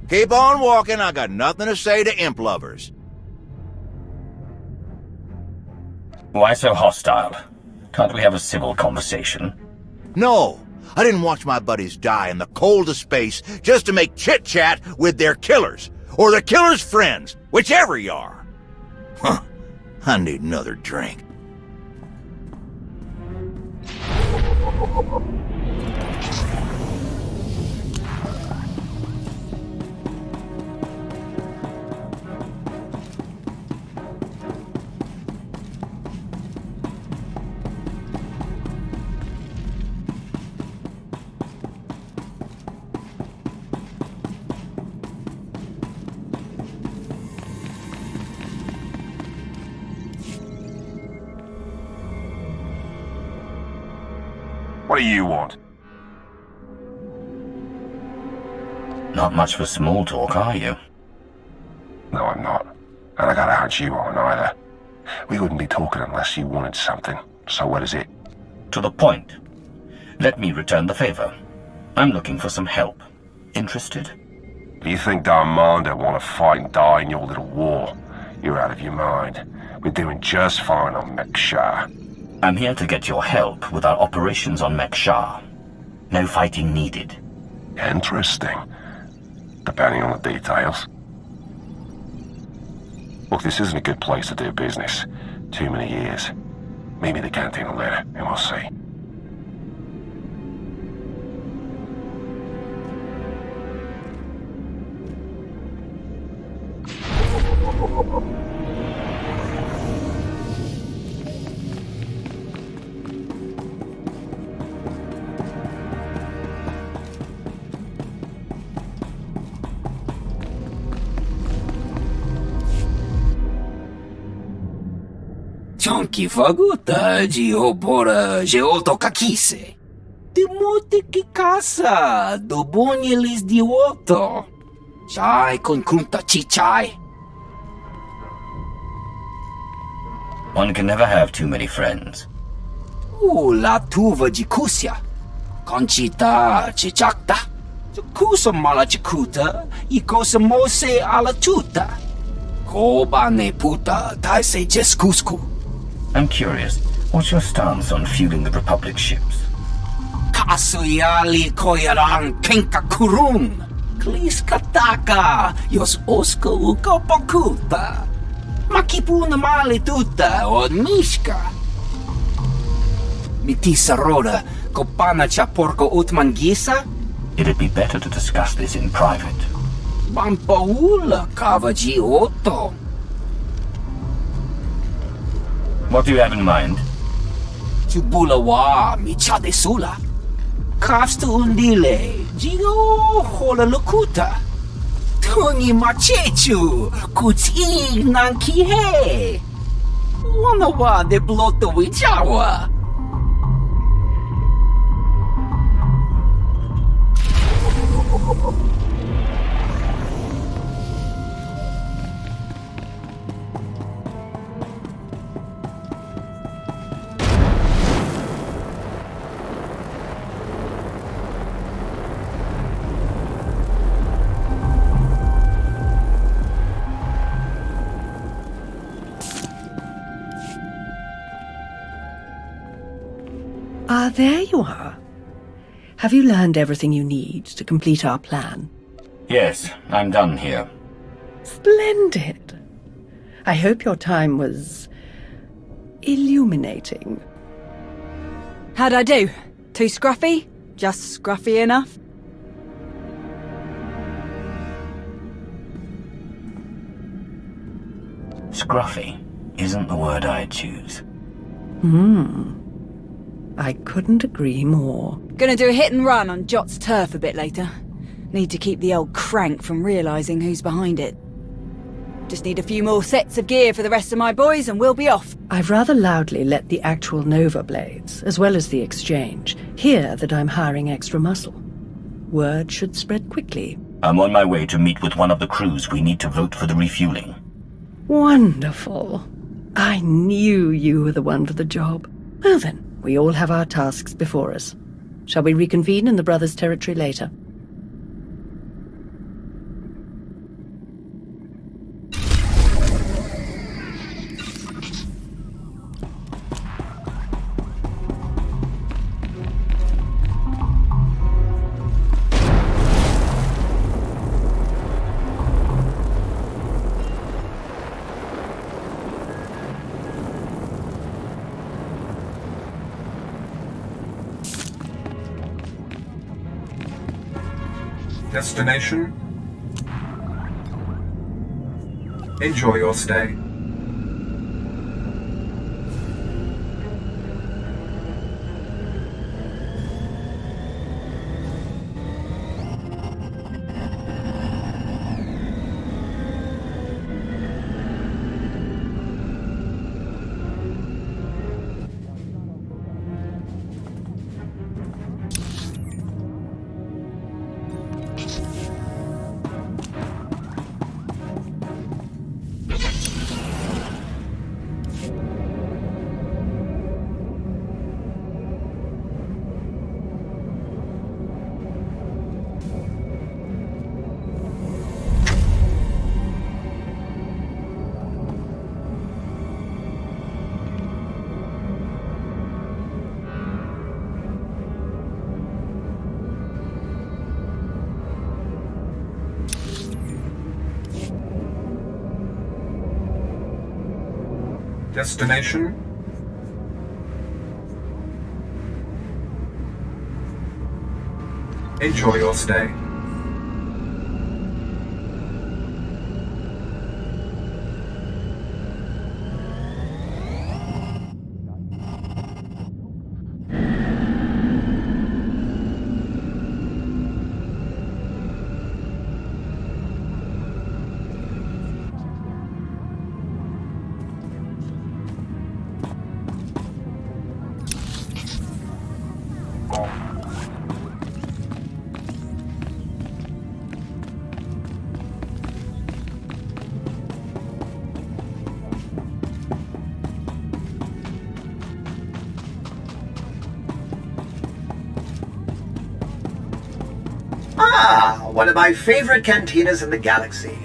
Keep on walking, I got nothing to say to imp lovers. Why so hostile? Can't we have a civil conversation? No, I didn't watch my buddies die in the cold of space just to make chit-chat with their killers, or their killers' friends, whichever you are. Huh, I need another drink. What do you want? Not much for small talk, are you? No, I'm not. And I got a hunch you aren't either. We wouldn't be talking unless you wanted something. So what is it? To the point. Let me return the favor. I'm looking for some help. Interested? You think WrmdoughGaming want to fight and die in your little war? You're out of your mind. We're doing just fine on Mek Shah. I'm here to get your help with our operations on Mek Shah. No fighting needed. Interesting. Depending on the details. Look, this isn't a good place to do business. Too many years. Meet me at the canteen later, and we'll see. Chonky faguta geobora geotokakise. Demote que casa do bonyelis di woto. Chai con kunta chichai. One can never have too many friends. La tuva jikusia. Conchita chichakta. Kusa mala chikuta. Ikosa mose ala chuta. Koba ne puta taise jeskusku. I'm curious, what's your stance on fueling the Republic ships? Kasuyali koyaran kenka kurun. Kliskataka yos oska uka pakuta. Makipuna mali tuta od mishka. Mitisa roda kopana cha porco utmangisa? It'd be better to discuss this in private. Bampaula kavaji otto. What do you have in mind? Chubulawa michade sula. Kafstu undile, jigo hola lukuta. Tungi machechu, kutsig nankihe. Wanawa de bloto wijawa. Ah, there you are. Have you learned everything you need to complete our plan? Yes, I'm done here. Splendid. I hope your time was illuminating. How'd I do? Too scruffy? Just scruffy enough? Scruffy isn't the word I'd choose. I couldn't agree more. Gonna do a hit and run on Jot's turf a bit later. Need to keep the old crank from realising who's behind it. Just need a few more sets of gear for the rest of my boys and we'll be off. I've rather loudly let the actual Nova Blades, as well as the Exchange, hear that I'm hiring extra muscle. Word should spread quickly. I'm on my way to meet with one of the crews we need to vote for the refueling. Wonderful. I knew you were the one for the job. Well then, we all have our tasks before us. Shall we reconvene in the Brothers' territory later? Destination? Enjoy your stay. Destination? Enjoy your stay. Ah, one of my favorite cantinas in the galaxy.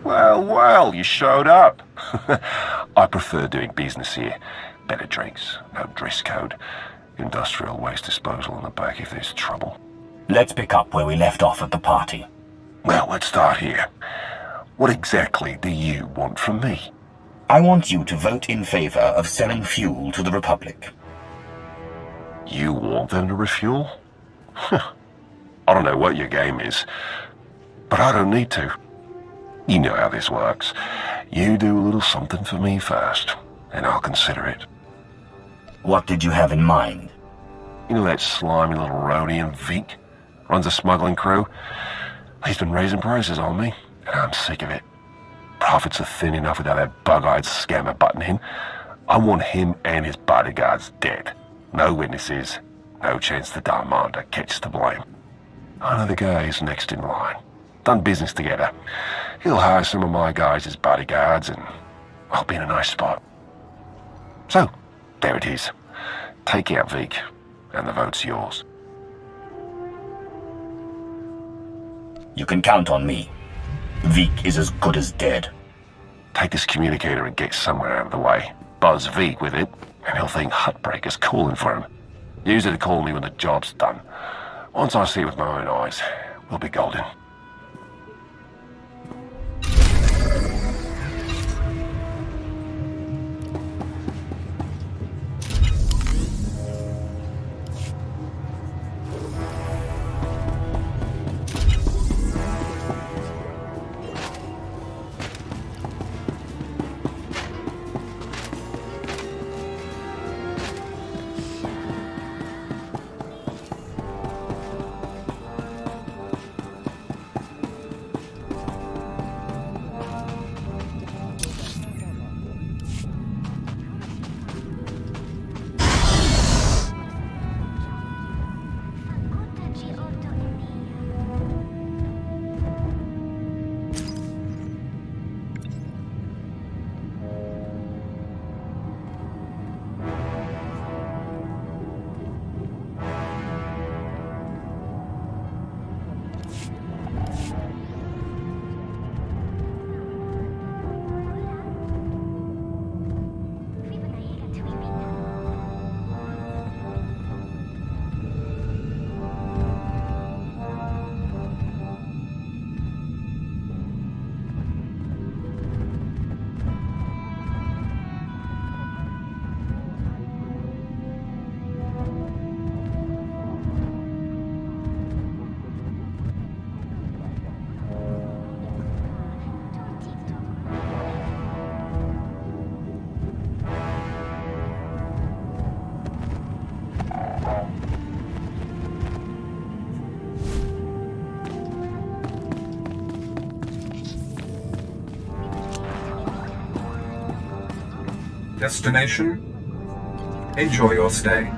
Well, you showed up. I prefer doing business here. Better drinks, no dress code, industrial waste disposal in the back if there's trouble. Let's pick up where we left off at the party. Well, let's start here. What exactly do you want from me? I want you to vote in favor of selling fuel to the Republic. You want them to refuel? I don't know what your game is, but I don't need to. You know how this works. You do a little something for me first, and I'll consider it. What did you have in mind? You know that slimy little rhodian Vic? Runs a smuggling crew? He's been raising prices on me, and I'm sick of it. Profits are thin enough without that bug-eyed scammer butting in. I want him and his bodyguards dead. No witnesses, no chance the Darmander catches the blame. I know the guy who's next in line. Done business together. He'll hire some of my guys as bodyguards, and I'll be in a nice spot. So, there it is. Take out Vic, and the vote's yours. You can count on me. Vic is as good as dead. Take this communicator and get somewhere out of the way. Buzz Vic with it, and he'll think Huttbreaker's calling for him. Use it to call me when the job's done. Once I see it with my own eyes, we'll be golden. Destination? Enjoy your stay.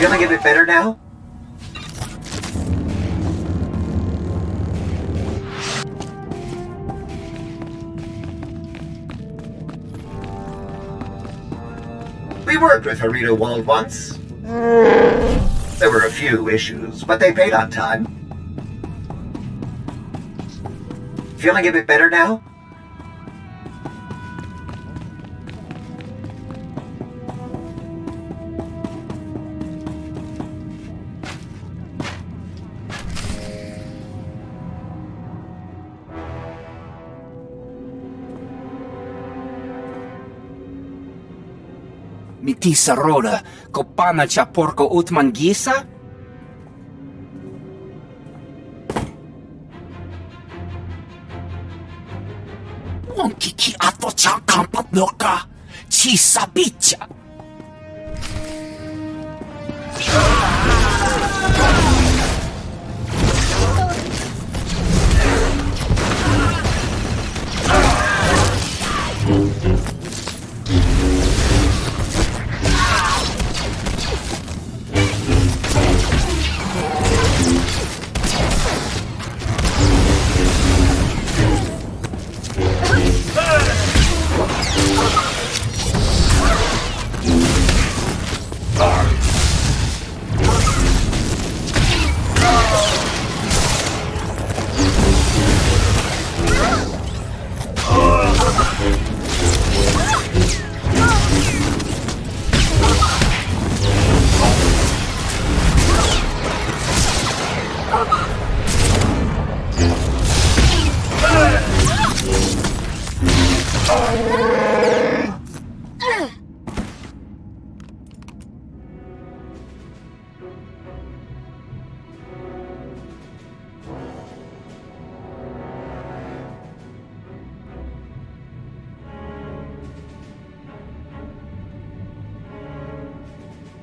Feeling a bit better now? We worked with Harita Wald once. There were a few issues, but they paid on time. Feeling a bit better now? Mitisa roda, kopana cha porco utmangisa? Monkiki ato cha kampat noka, chisa bicha.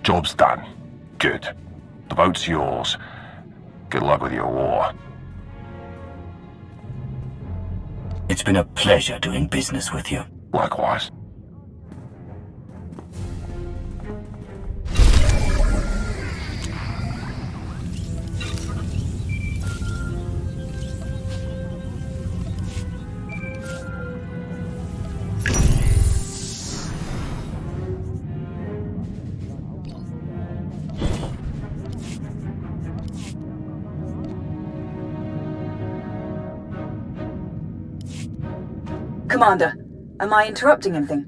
Job's done. Good. The boat's yours. Good luck with your war. It's been a pleasure doing business with you. Likewise. Commander, am I interrupting anything?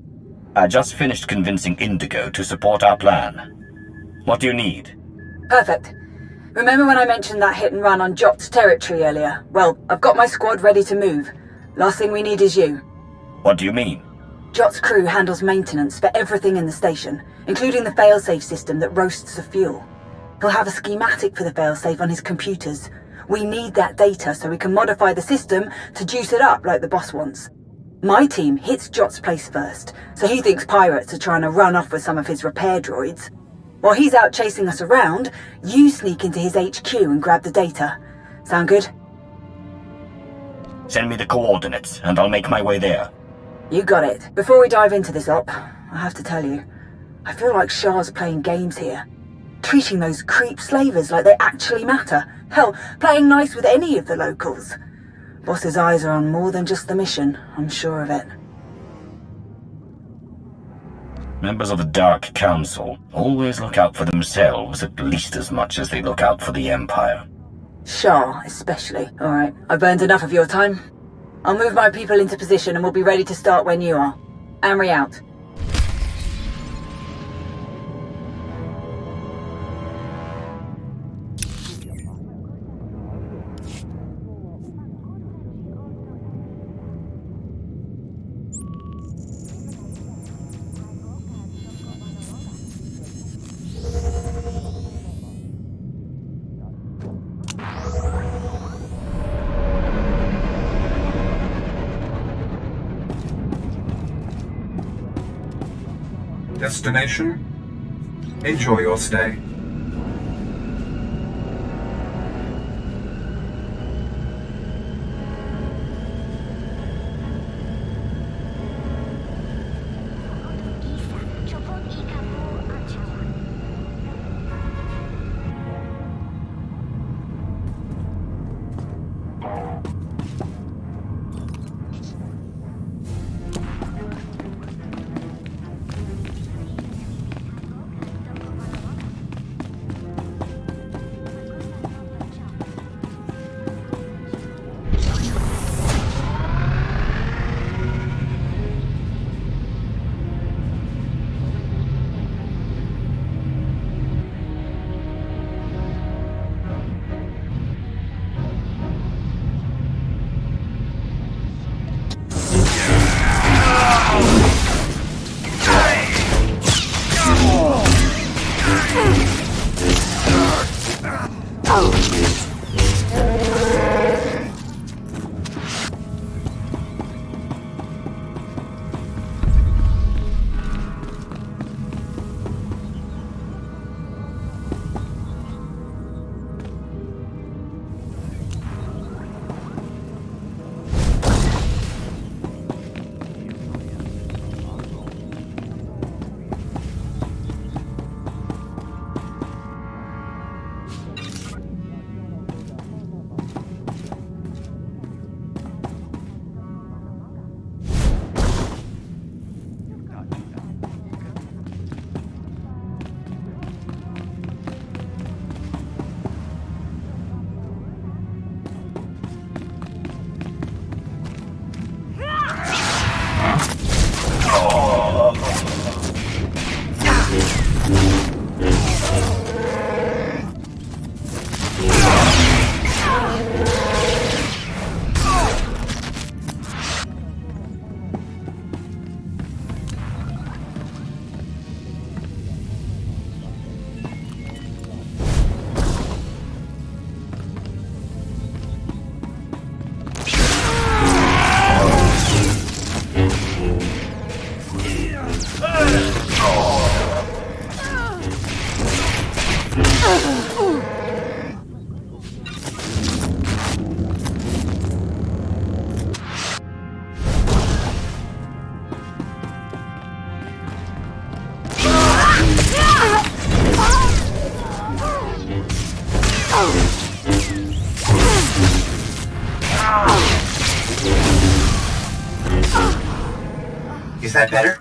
I just finished convincing Indigo to support our plan. What do you need? Perfect. Remember when I mentioned that hit and run on Jot's territory earlier? Well, I've got my squad ready to move. Last thing we need is you. What do you mean? Jot's crew handles maintenance for everything in the station, including the failsafe system that roasts the fuel. He'll have a schematic for the failsafe on his computers. We need that data so we can modify the system to juice it up like the boss wants. My team hits Jot's place first, so he thinks pirates are trying to run off with some of his repair droids. While he's out chasing us around, you sneak into his HQ and grab the data. Sound good? Send me the coordinates, and I'll make my way there. You got it. Before we dive into this op, I have to tell you, I feel like Shah's playing games here. Treating those creep slavers like they actually matter. Hell, playing nice with any of the locals. Boss's eyes are on more than just the mission, I'm sure of it. Members of the Dark Council always look out for themselves at least as much as they look out for the Empire. Shah, especially. Alright, I've burned enough of your time. I'll move my people into position and we'll be ready to start when you are. Amri out. Destination? Enjoy your stay. Is that better?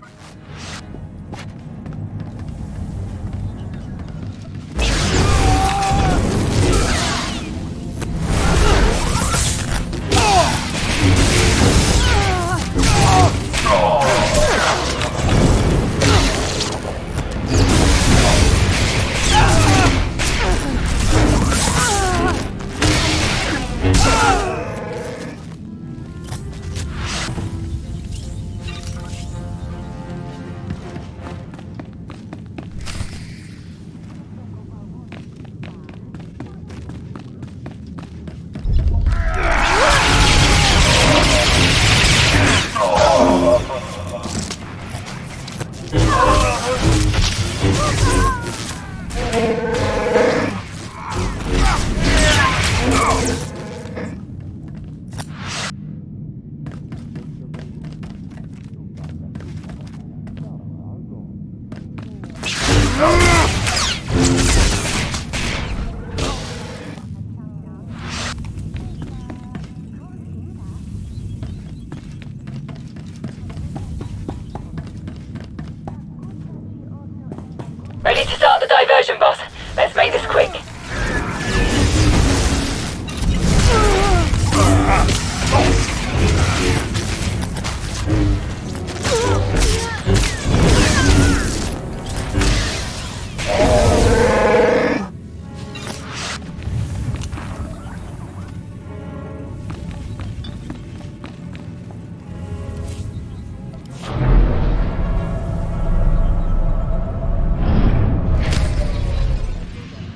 Ready to start the diversion, boss. Let's make this quick.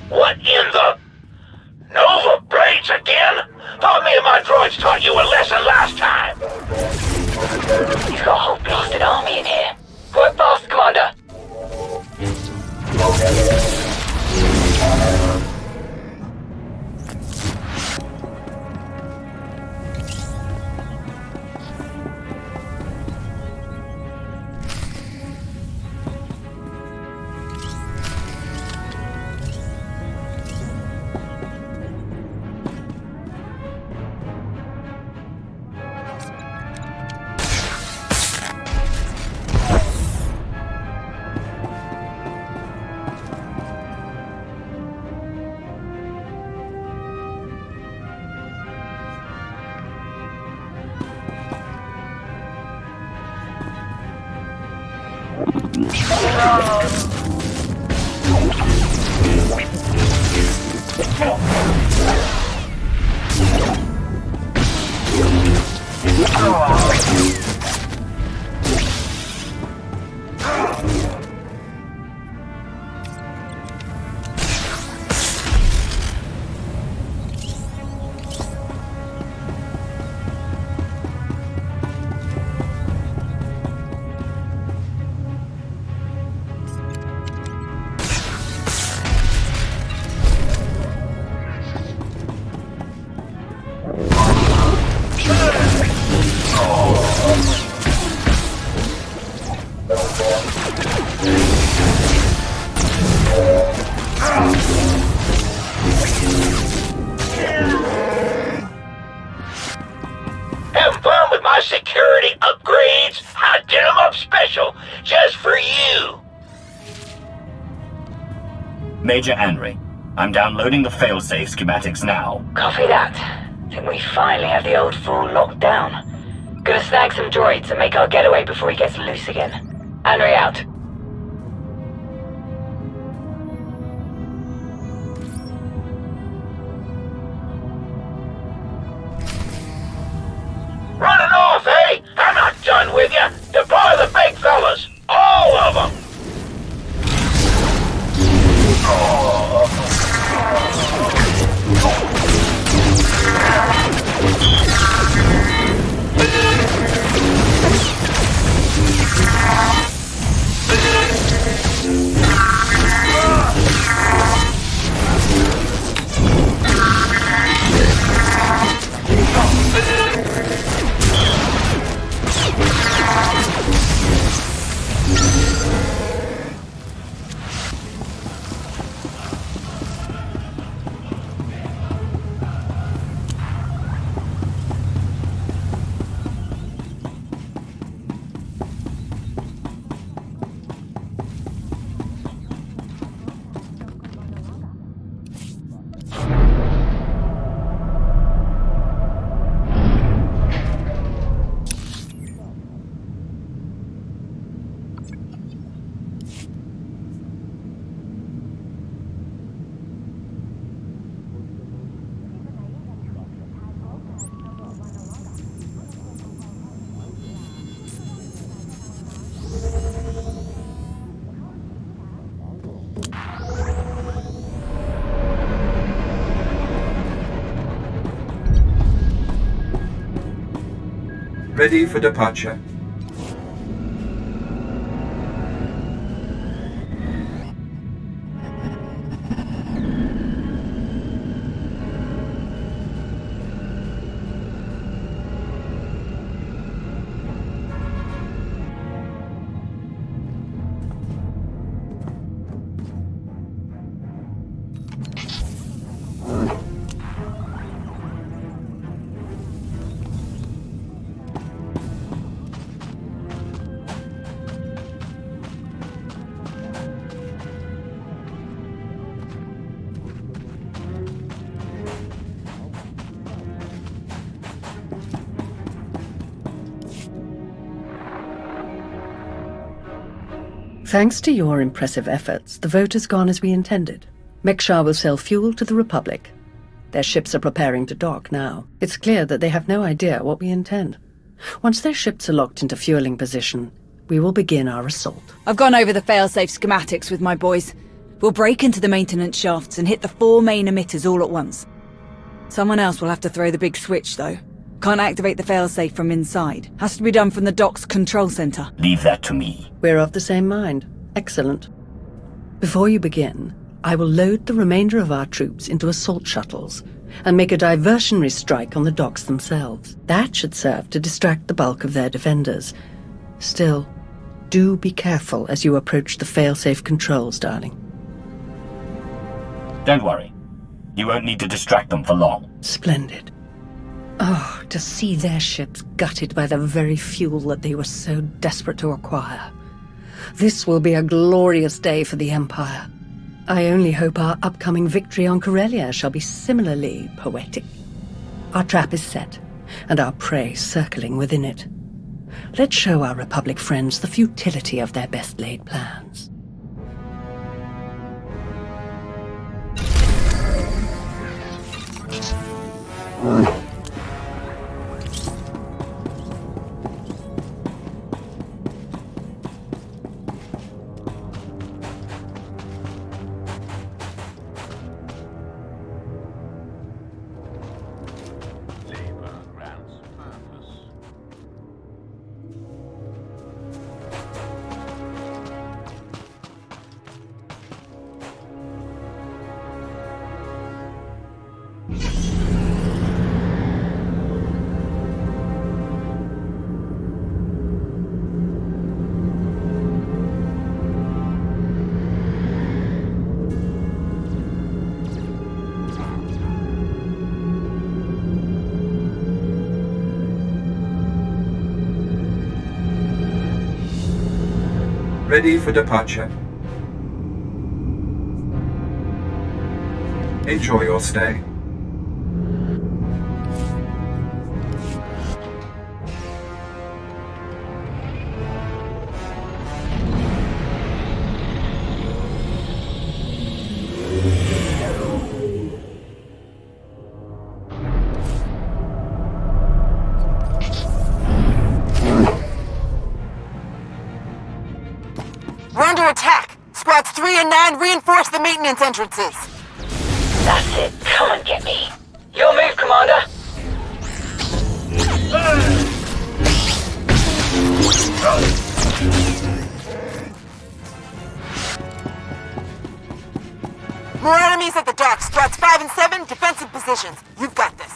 What in the... Nova Blades again? Thought me and my droids taught you a lesson last time. You've got a whole blasted army in here. Work fast, Commander. Having fun with my security upgrades? I did them up special, just for you. Major Henry, I'm downloading the failsafe schematics now. Copy that. Think we finally have the old fool locked down. Gonna snag some droids and make our getaway before he gets loose again. Henry out. Running off, eh? I'm not done with you. Deploy the big fellas. All of them. Ready for departure. Thanks to your impressive efforts, the vote has gone as we intended. Mek-Shar will sell fuel to the Republic. Their ships are preparing to dock now. It's clear that they have no idea what we intend. Once their ships are locked into fueling position, we will begin our assault. I've gone over the failsafe schematics with my boys. We'll break into the maintenance shafts and hit the 4 main emitters all at once. Someone else will have to throw the big switch, though. Can't activate the failsafe from inside. Has to be done from the dock's control center. Leave that to me. We're of the same mind. Excellent. Before you begin, I will load the remainder of our troops into assault shuttles and make a diversionary strike on the docks themselves. That should serve to distract the bulk of their defenders. Still, do be careful as you approach the failsafe controls, darling. Don't worry. You won't need to distract them for long. Splendid. Oh, to see their ships gutted by the very fuel that they were so desperate to acquire. This will be a glorious day for the Empire. I only hope our upcoming victory on Corellia shall be similarly poetic. Our trap is set, and our prey circling within it. Let's show our Republic friends the futility of their best-laid plans. Ready for departure. Enjoy your stay. We're under attack! Squads 3 and 9 reinforce the maintenance entrances! That's it. Come and get me. Your move, Commander. More enemies at the docks. Squads 5 and 7, defensive positions. You've got this.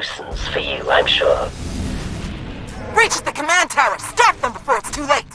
nuisance for you, I'm sure. Reach the command tower! Stop them before it's too late!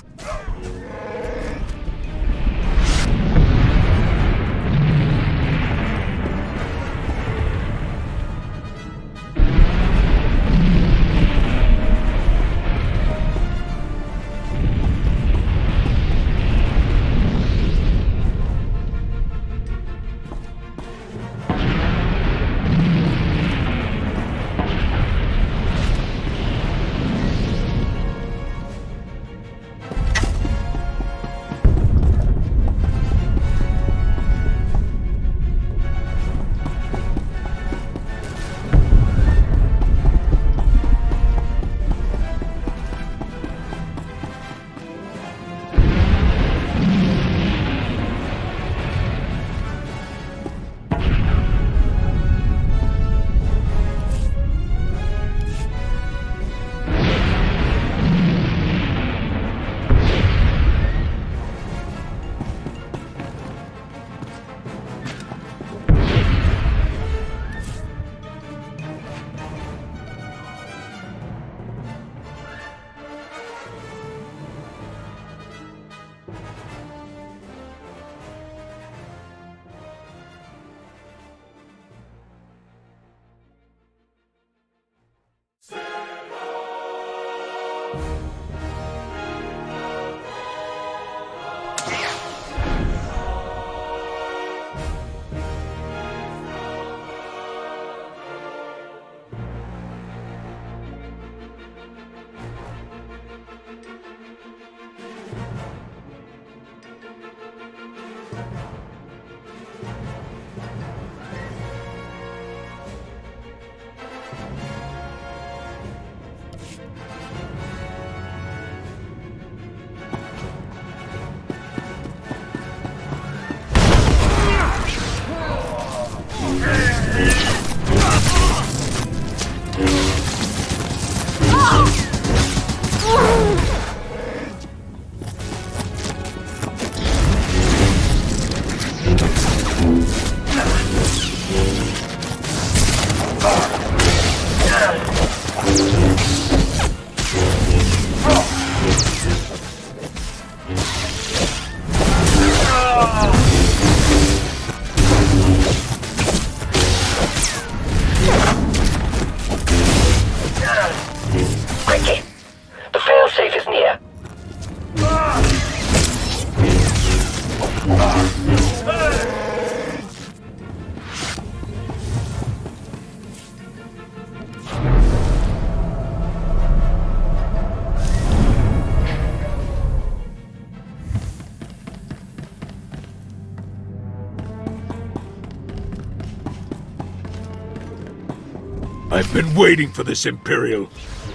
I've been waiting for this, Imperial.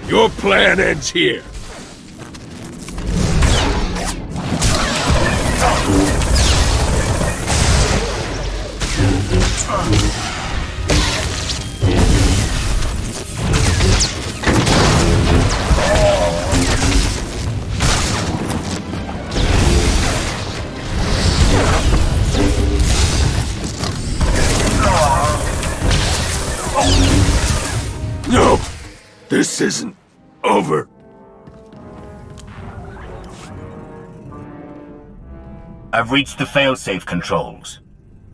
Your plan ends here. No! This isn't over. I've reached the failsafe controls.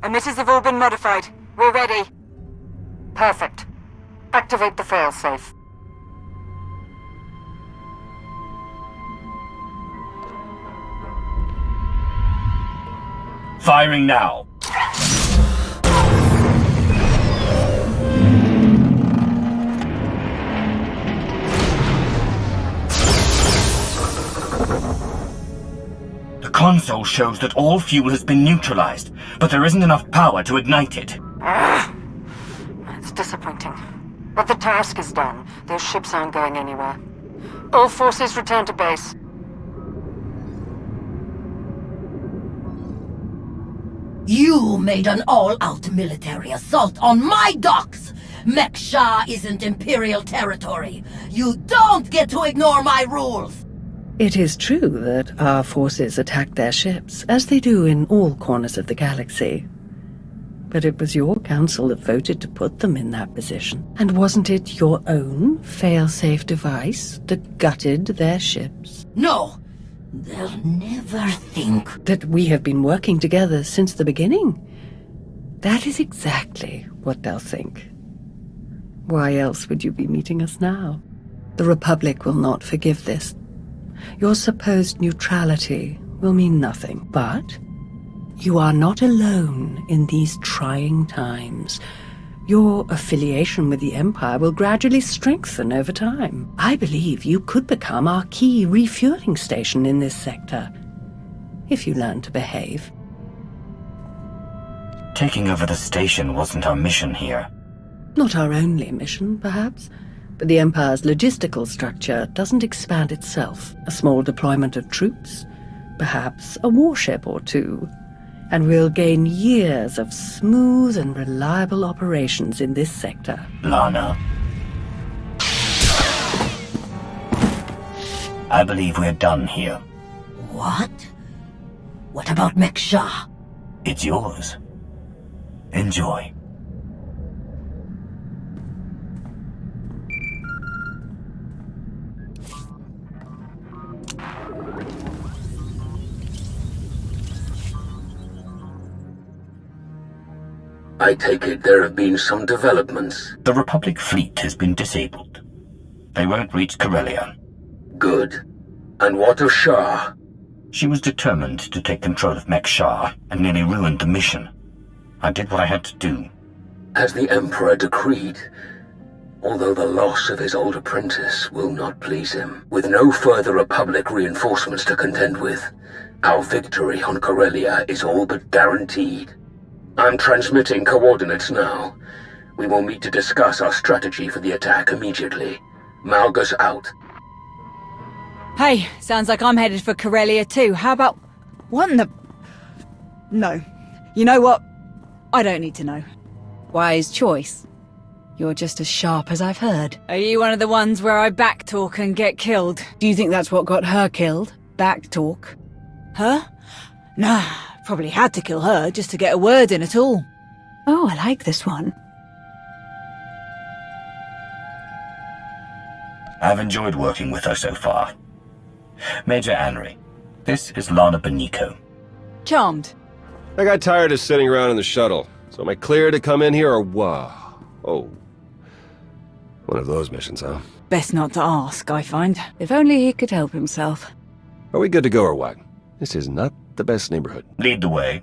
Emitters have all been modified. We're ready. Perfect. Activate the failsafe. Firing now. The console shows that all fuel has been neutralized, but there isn't enough power to ignite it. It's disappointing. But the task is done. Those ships aren't going anywhere. All forces return to base. You made an all-out military assault on my docks! Mek-Sha isn't Imperial territory. You don't get to ignore my rules! It is true that our forces attacked their ships, as they do in all corners of the galaxy. But it was your council that voted to put them in that position. And wasn't it your own fail-safe device that gutted their ships? No! They'll never think that we have been working together since the beginning. That is exactly what they'll think. Why else would you be meeting us now? The Republic will not forgive this. Your supposed neutrality will mean nothing, but you are not alone in these trying times. Your affiliation with the Empire will gradually strengthen over time. I believe you could become our key refueling station in this sector, if you learn to behave. Taking over the station wasn't our mission here. Not our only mission, perhaps, but the Empire's logistical structure doesn't expand itself. A small deployment of troops, perhaps a warship or two, and we'll gain years of smooth and reliable operations in this sector. Lana. I believe we're done here. What? What about Mek-Sha? It's yours. Enjoy. I take it there have been some developments. The Republic fleet has been disabled. They won't reach Corellia. Good. And what of Shah? She was determined to take control of Mek-Sha and nearly ruined the mission. I did what I had to do. As the Emperor decreed, although the loss of his old apprentice will not please him. With no further Republic reinforcements to contend with, our victory on Corellia is all but guaranteed. I'm transmitting coordinates now. We will meet to discuss our strategy for the attack immediately. Malgus out. Hey, sounds like I'm headed for Corellia too. How about... What in the... No. You know what? I don't need to know. Wise choice. You're just as sharp as I've heard. Are you one of the ones where I backtalk and get killed? Do you think that's what got her killed? Backtalk? Her? Nah, probably had to kill her just to get a word in at all. Oh, I like this one. I've enjoyed working with her so far. Major Anri, this is Lana Benico. Charmed. I got tired of sitting around in the shuttle, so am I clear to come in here or what? Oh. One of those missions, huh? Best not to ask, I find. If only he could help himself. Are we good to go or what? This is not the best neighborhood. Lead the way.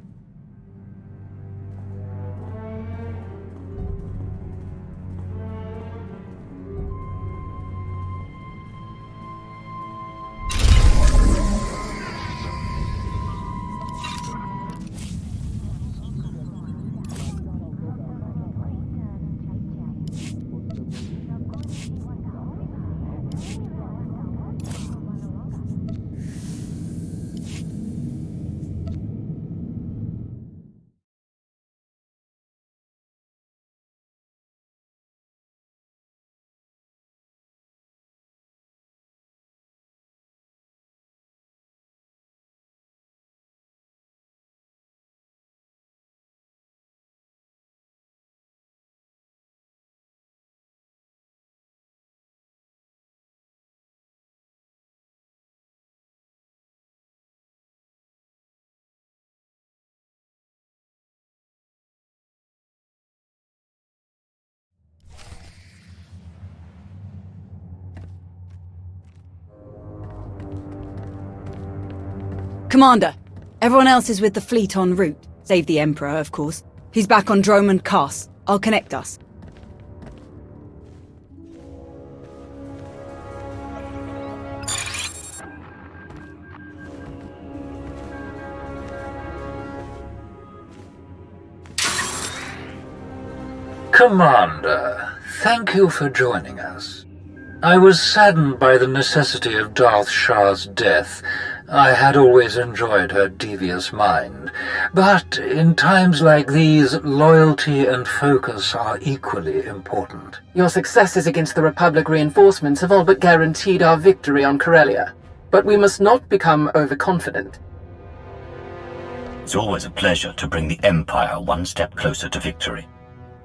Commander, everyone else is with the fleet en route. Save the Emperor, of course. He's back on Dromund Cass. I'll connect us. Commander, thank you for joining us. I was saddened by the necessity of Darth Shah's death. I had always enjoyed her devious mind. But in times like these, loyalty and focus are equally important. Your successes against the Republic reinforcements have all but guaranteed our victory on Corellia. But we must not become overconfident. It's always a pleasure to bring the Empire one step closer to victory.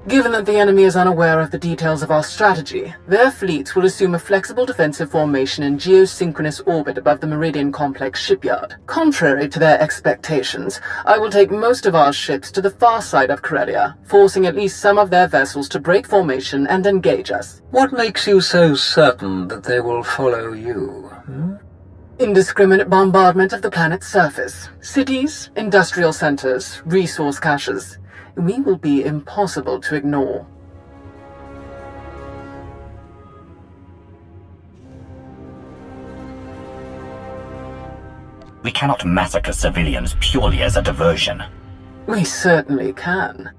Given that the enemy is unaware of the details of our strategy, their fleets will assume a flexible defensive formation in geosynchronous orbit above the Meridian Complex shipyard. Contrary to their expectations, I will take most of our ships to the far side of Corellia, forcing at least some of their vessels to break formation and engage us. What makes you so certain that they will follow you? Indiscriminate bombardment of the planet's surface. Cities, industrial centers, resource caches. We will be impossible to ignore. We cannot massacre civilians purely as a diversion. We certainly can.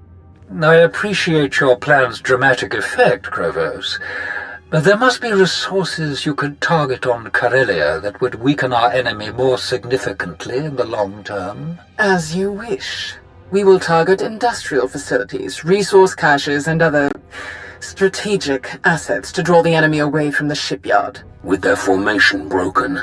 I appreciate your plan's dramatic effect, Krovos, but there must be resources you could target on Corellia that would weaken our enemy more significantly in the long term. As you wish. We will target industrial facilities, resource caches, and other strategic assets to draw the enemy away from the shipyard. With their formation broken,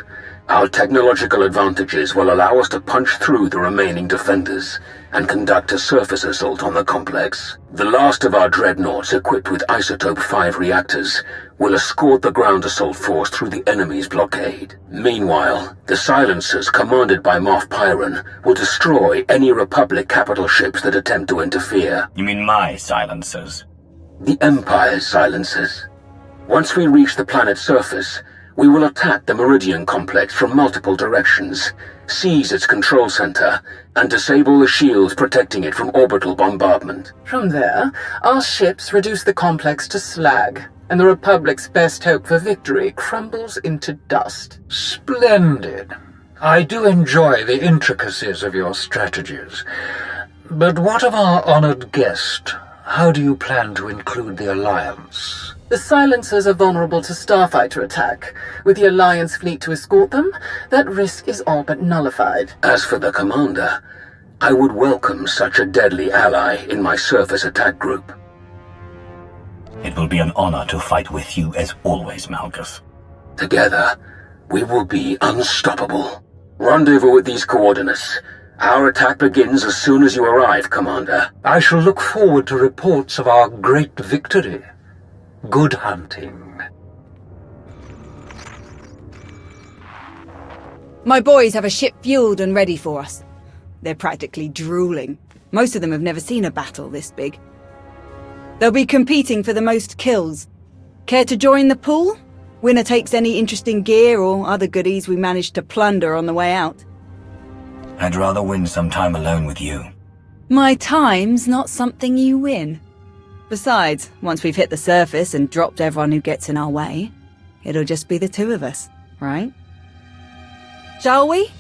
our technological advantages will allow us to punch through the remaining defenders and conduct a surface assault on the complex. The last of our dreadnoughts equipped with Isotope 5 reactors will escort the ground assault force through the enemy's blockade. Meanwhile, the silencers commanded by Moff Pyron will destroy any Republic capital ships that attempt to interfere. You mean my silencers? The Empire's silencers. Once we reach the planet's surface, we will attack the Meridian Complex from multiple directions, seize its control center, and disable the shields protecting it from orbital bombardment. From there, our ships reduce the complex to slag, and the Republic's best hope for victory crumbles into dust. Splendid. I do enjoy the intricacies of your strategies. But what of our honored guest? How do you plan to include the Alliance? The silencers are vulnerable to starfighter attack. With the Alliance fleet to escort them, that risk is all but nullified. As for the commander, I would welcome such a deadly ally in my surface attack group. It will be an honor to fight with you as always, Malgus. Together, we will be unstoppable. Rendezvous at these coordinates. Our attack begins as soon as you arrive, Commander. I shall look forward to reports of our great victory. Good hunting. My boys have a ship fueled and ready for us. They're practically drooling. Most of them have never seen a battle this big. They'll be competing for the most kills. Care to join the pool? Winner takes any interesting gear or other goodies we managed to plunder on the way out. I'd rather win some time alone with you. My time's not something you win. Besides, once we've hit the surface and dropped everyone who gets in our way, it'll just be the two of us, right? Shall we?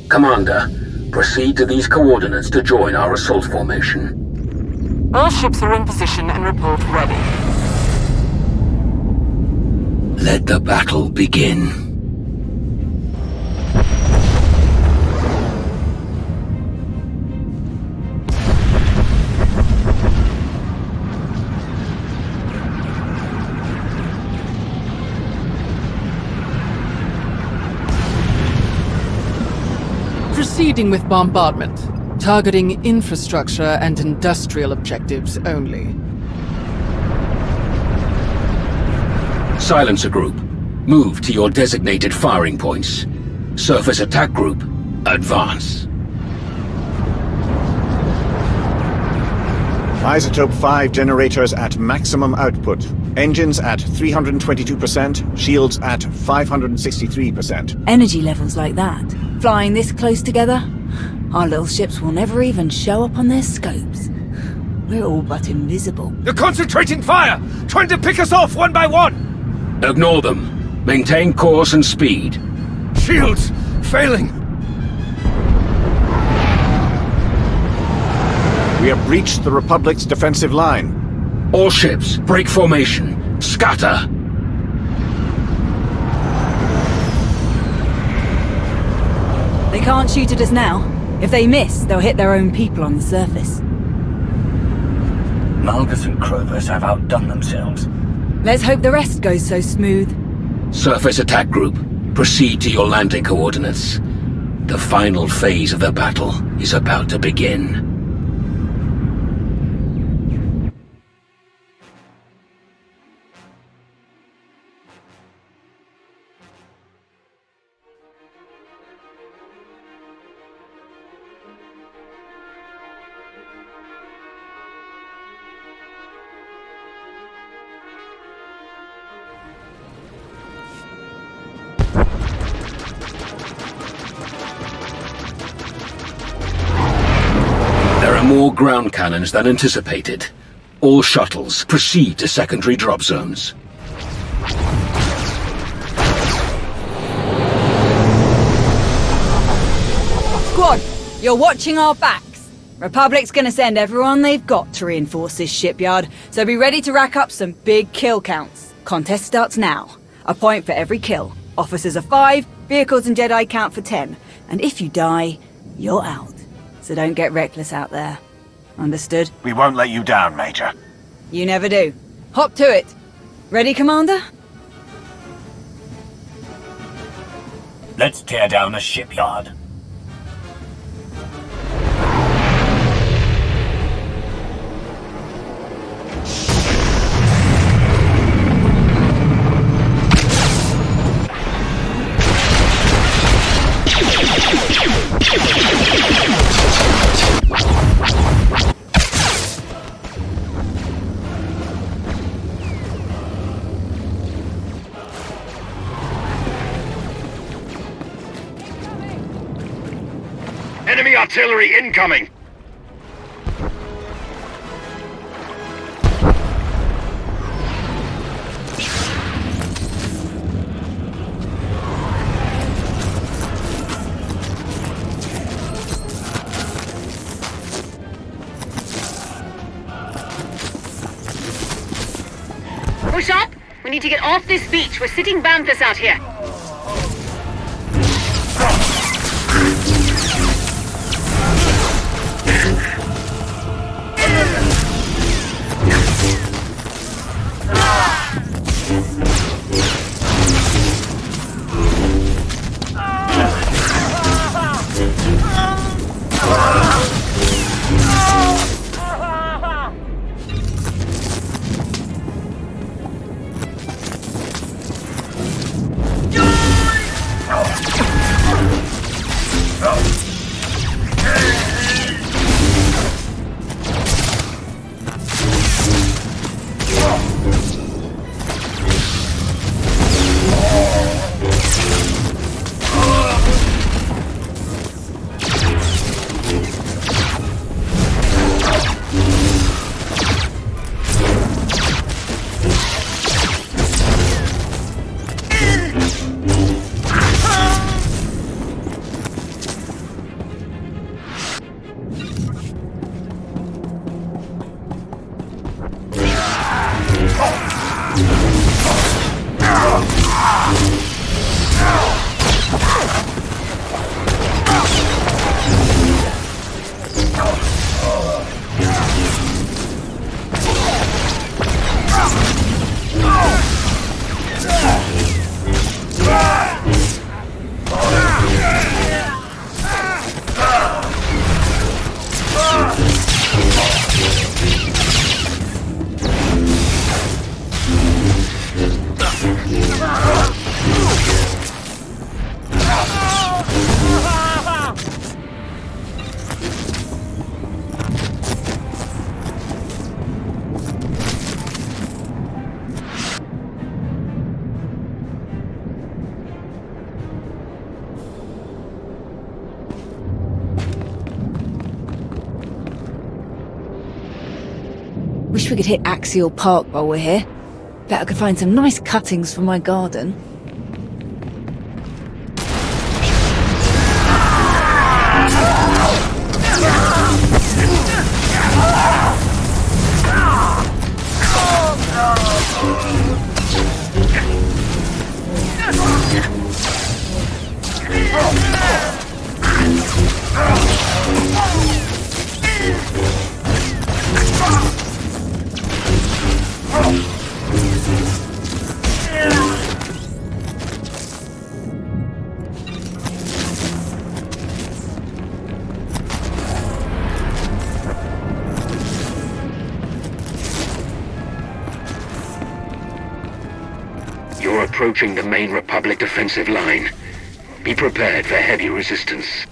Commander, proceed to these coordinates to join our assault formation. All ships are in position and report ready. Let the battle begin. Proceeding with bombardment, targeting infrastructure and industrial objectives only. Silencer Group, move to your designated firing points. Surface Attack Group, advance. Isotope 5 generators at maximum output. Engines at 322%, shields at 563%. Energy levels like that, flying this close together, our little ships will never even show up on their scopes. We're all but invisible. They're concentrating fire! Trying to pick us off one by one! Ignore them. Maintain course and speed. Shields! Failing! We have breached the Republic's defensive line. All ships, break formation. Scatter! They can't shoot at us now. If they miss, they'll hit their own people on the surface. Malgus and Crovus have outdone themselves. Let's hope the rest goes so smooth. Surface attack group, proceed to your landing coordinates. The final phase of the battle is about to begin. More ground cannons than anticipated. All shuttles, proceed to secondary drop zones. Squad, you're watching our backs. Republic's gonna send everyone they've got to reinforce this shipyard, so be ready to rack up some big kill counts. Contest starts now. A point for every kill. Officers are 5, vehicles and Jedi count for 10. And if you die, you're out. So don't get reckless out there. Understood? We won't let you down, Major. You never do. Hop to it. Ready, Commander? Let's tear down a shipyard. Enemy artillery incoming! Push up! We need to get off this beach. We're sitting Banthas out here. Wish we could hit Axial Park while we're here. Bet I could find some nice cuttings for my garden. You're approaching the main Republic defensive line. Be prepared for heavy resistance.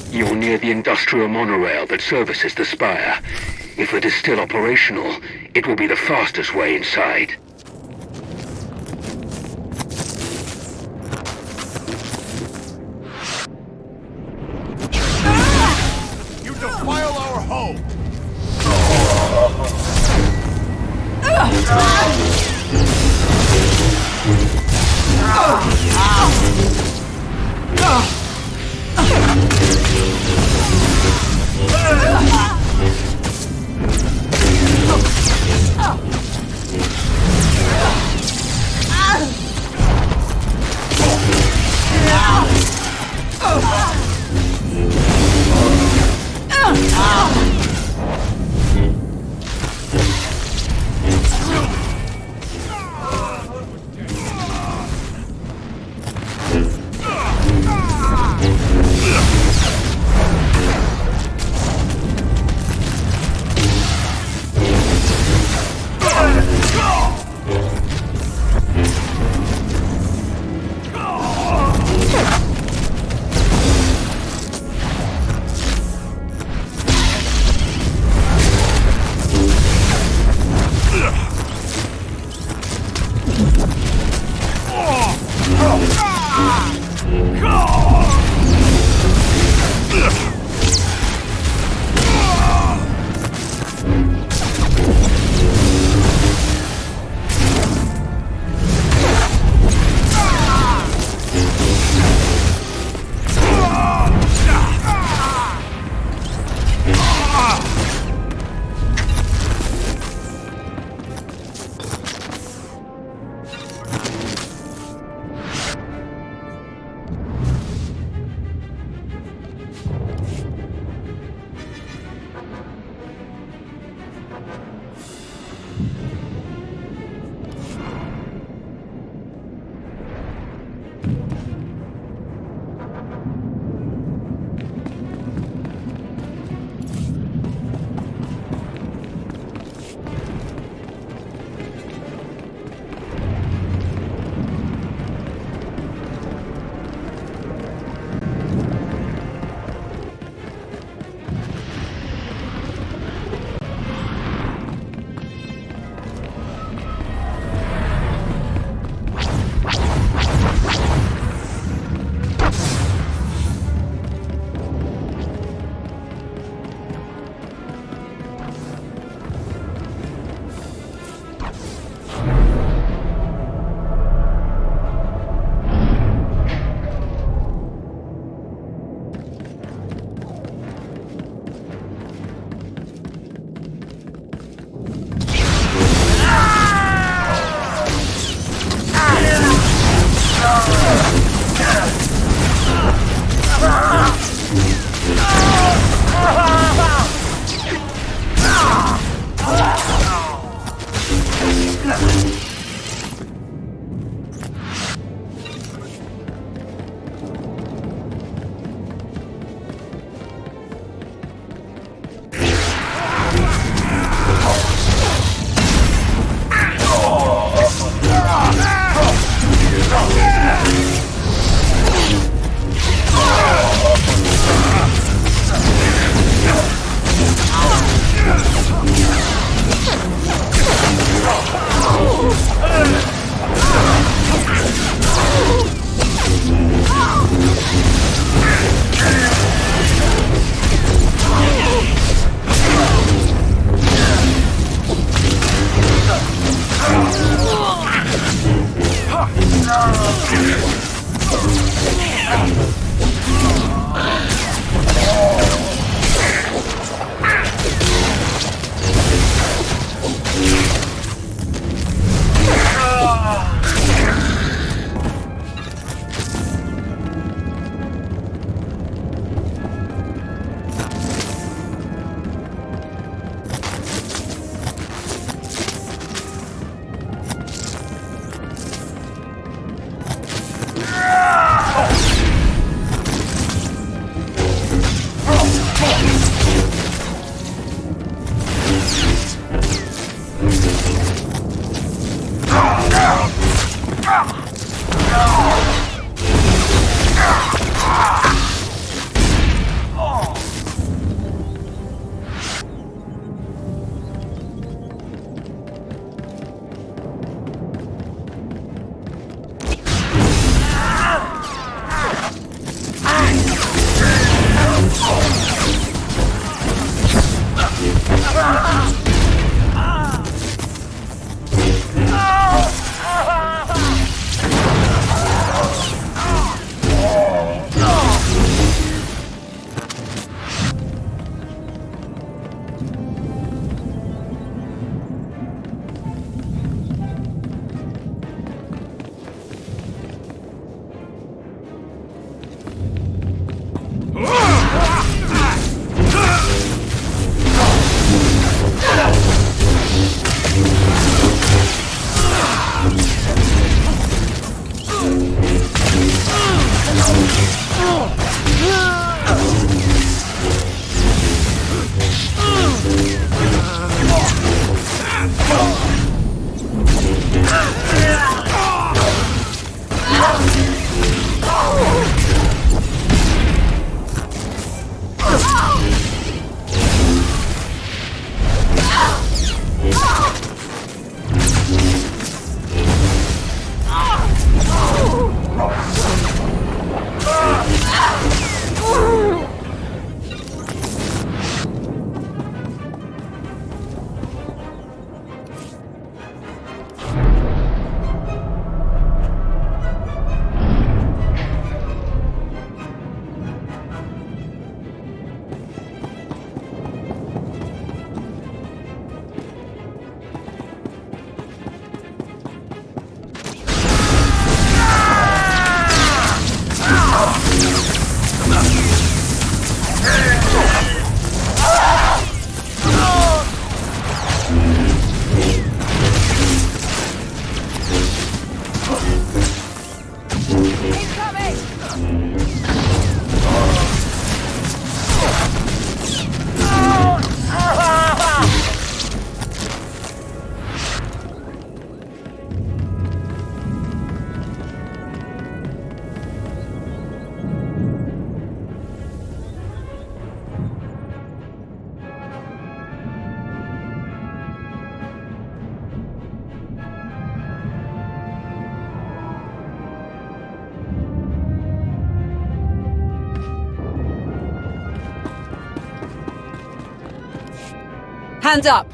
You're near the industrial monorail that services the spire. If it is still operational, it will be the fastest way inside. You defile our home! Hands up!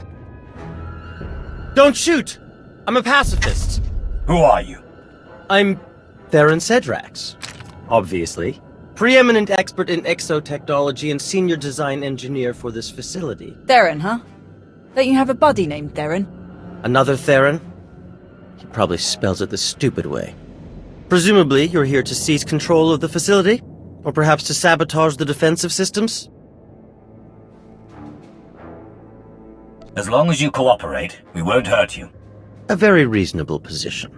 Don't shoot! I'm a pacifist. Who are you? I'm Theron Cedrax, obviously. Preeminent expert in exotechnology and senior design engineer for this facility. Theron, huh? Don't you have a buddy named Theron? Another Theron? He probably spells it the stupid way. Presumably, you're here to seize control of the facility? Or perhaps to sabotage the defensive systems? As long as you cooperate, we won't hurt you. A very reasonable position.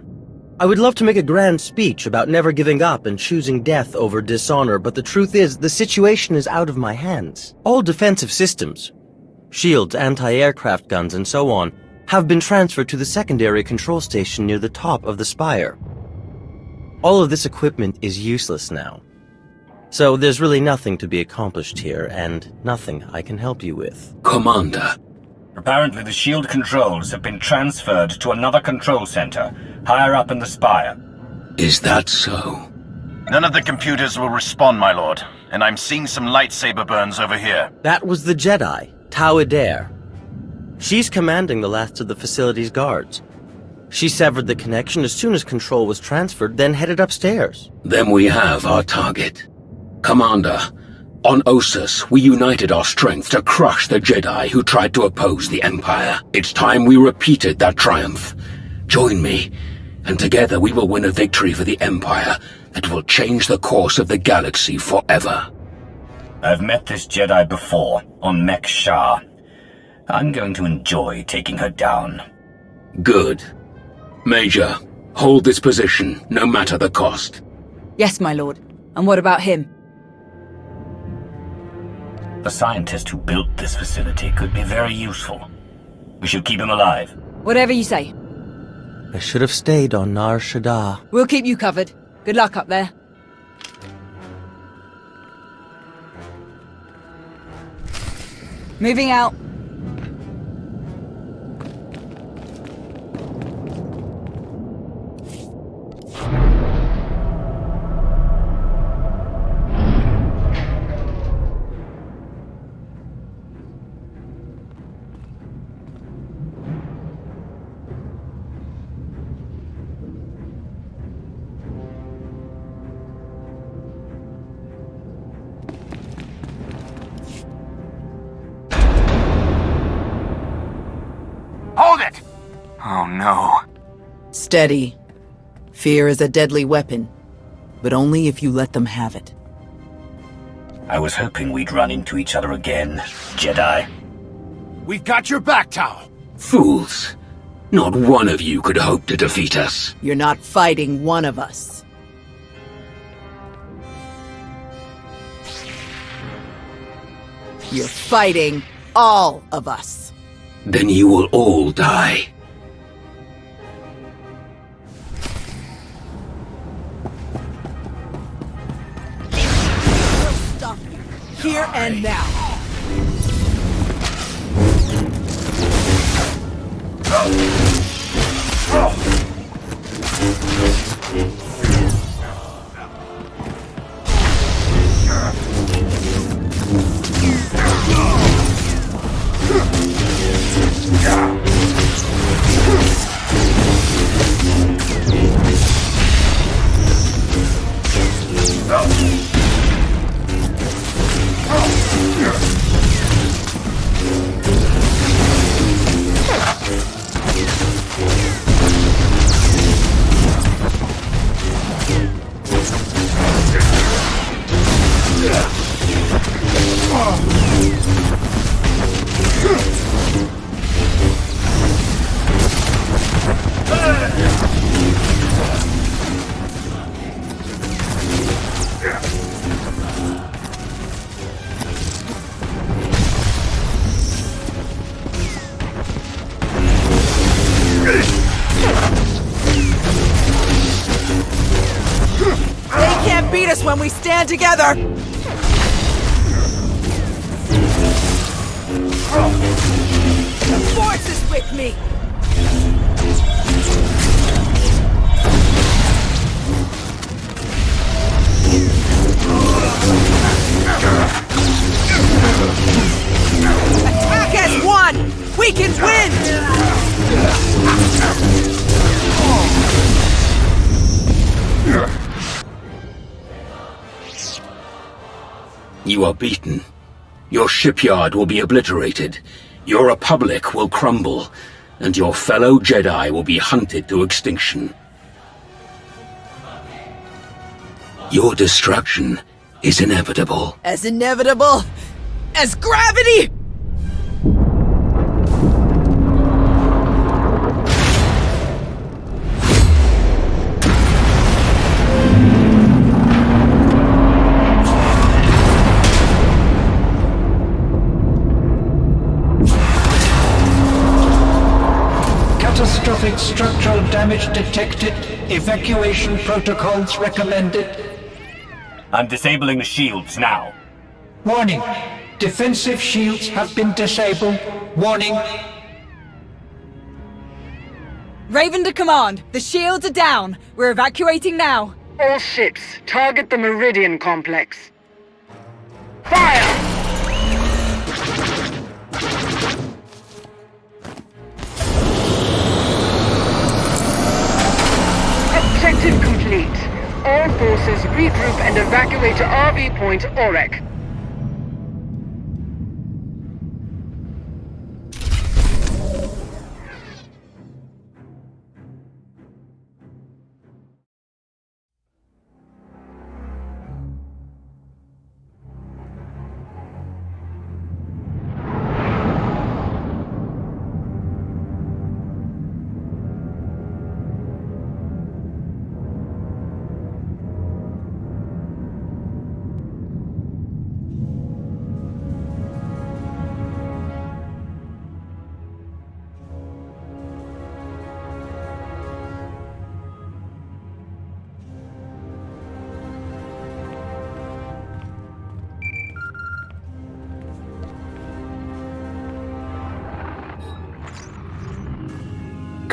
I would love to make a grand speech about never giving up and choosing death over dishonor, but the truth is, the situation is out of my hands. All defensive systems, shields, anti-aircraft guns, and so on, have been transferred to the secondary control station near the top of the spire. All of this equipment is useless now. So there's really nothing to be accomplished here, and nothing I can help you with. Commander. Apparently the shield controls have been transferred to another control center, higher up in the spire. Is that so? None of the computers will respond, my lord, and I'm seeing some lightsaber burns over here. That was the Jedi, Tau Adair. She's commanding the last of the facility's guards. She severed the connection as soon as control was transferred, then headed upstairs. Then we have our target. Commander, on Ossus, we united our strength to crush the Jedi who tried to oppose the Empire. It's time we repeated that triumph. Join me, and together we will win a victory for the Empire that will change the course of the galaxy forever. I've met this Jedi before, on Mek Shah. I'm going to enjoy taking her down. Good. Major, hold this position, no matter the cost. Yes, my lord. And what about him? The scientist who built this facility could be very useful. We should keep him alive. Whatever you say. I should have stayed on Nar Shaddaa. We'll keep you covered. Good luck up there. Moving out. Hold it! Oh no. Steady. Fear is a deadly weapon, but only if you let them have it. I was hoping we'd run into each other again, Jedi. We've got your back, Tau. Fools. Not one of you could hope to defeat us. You're not fighting one of us. You're fighting all of us. Then you will all die. Stop here and now. When we stand together! The Force is with me! Attack as one! You are beaten. Your shipyard will be obliterated. Your Republic will crumble. And your fellow Jedi will be hunted to extinction. Your destruction is inevitable. As inevitable as gravity! Catastrophic structural damage detected. Evacuation protocols recommended. I'm disabling the shields now. Warning. Defensive shields have been disabled. Warning. Raven to command. The shields are down. We're evacuating now. All ships, target the Meridian complex. Fire! Objective complete. All forces regroup and evacuate to RV Point Orek.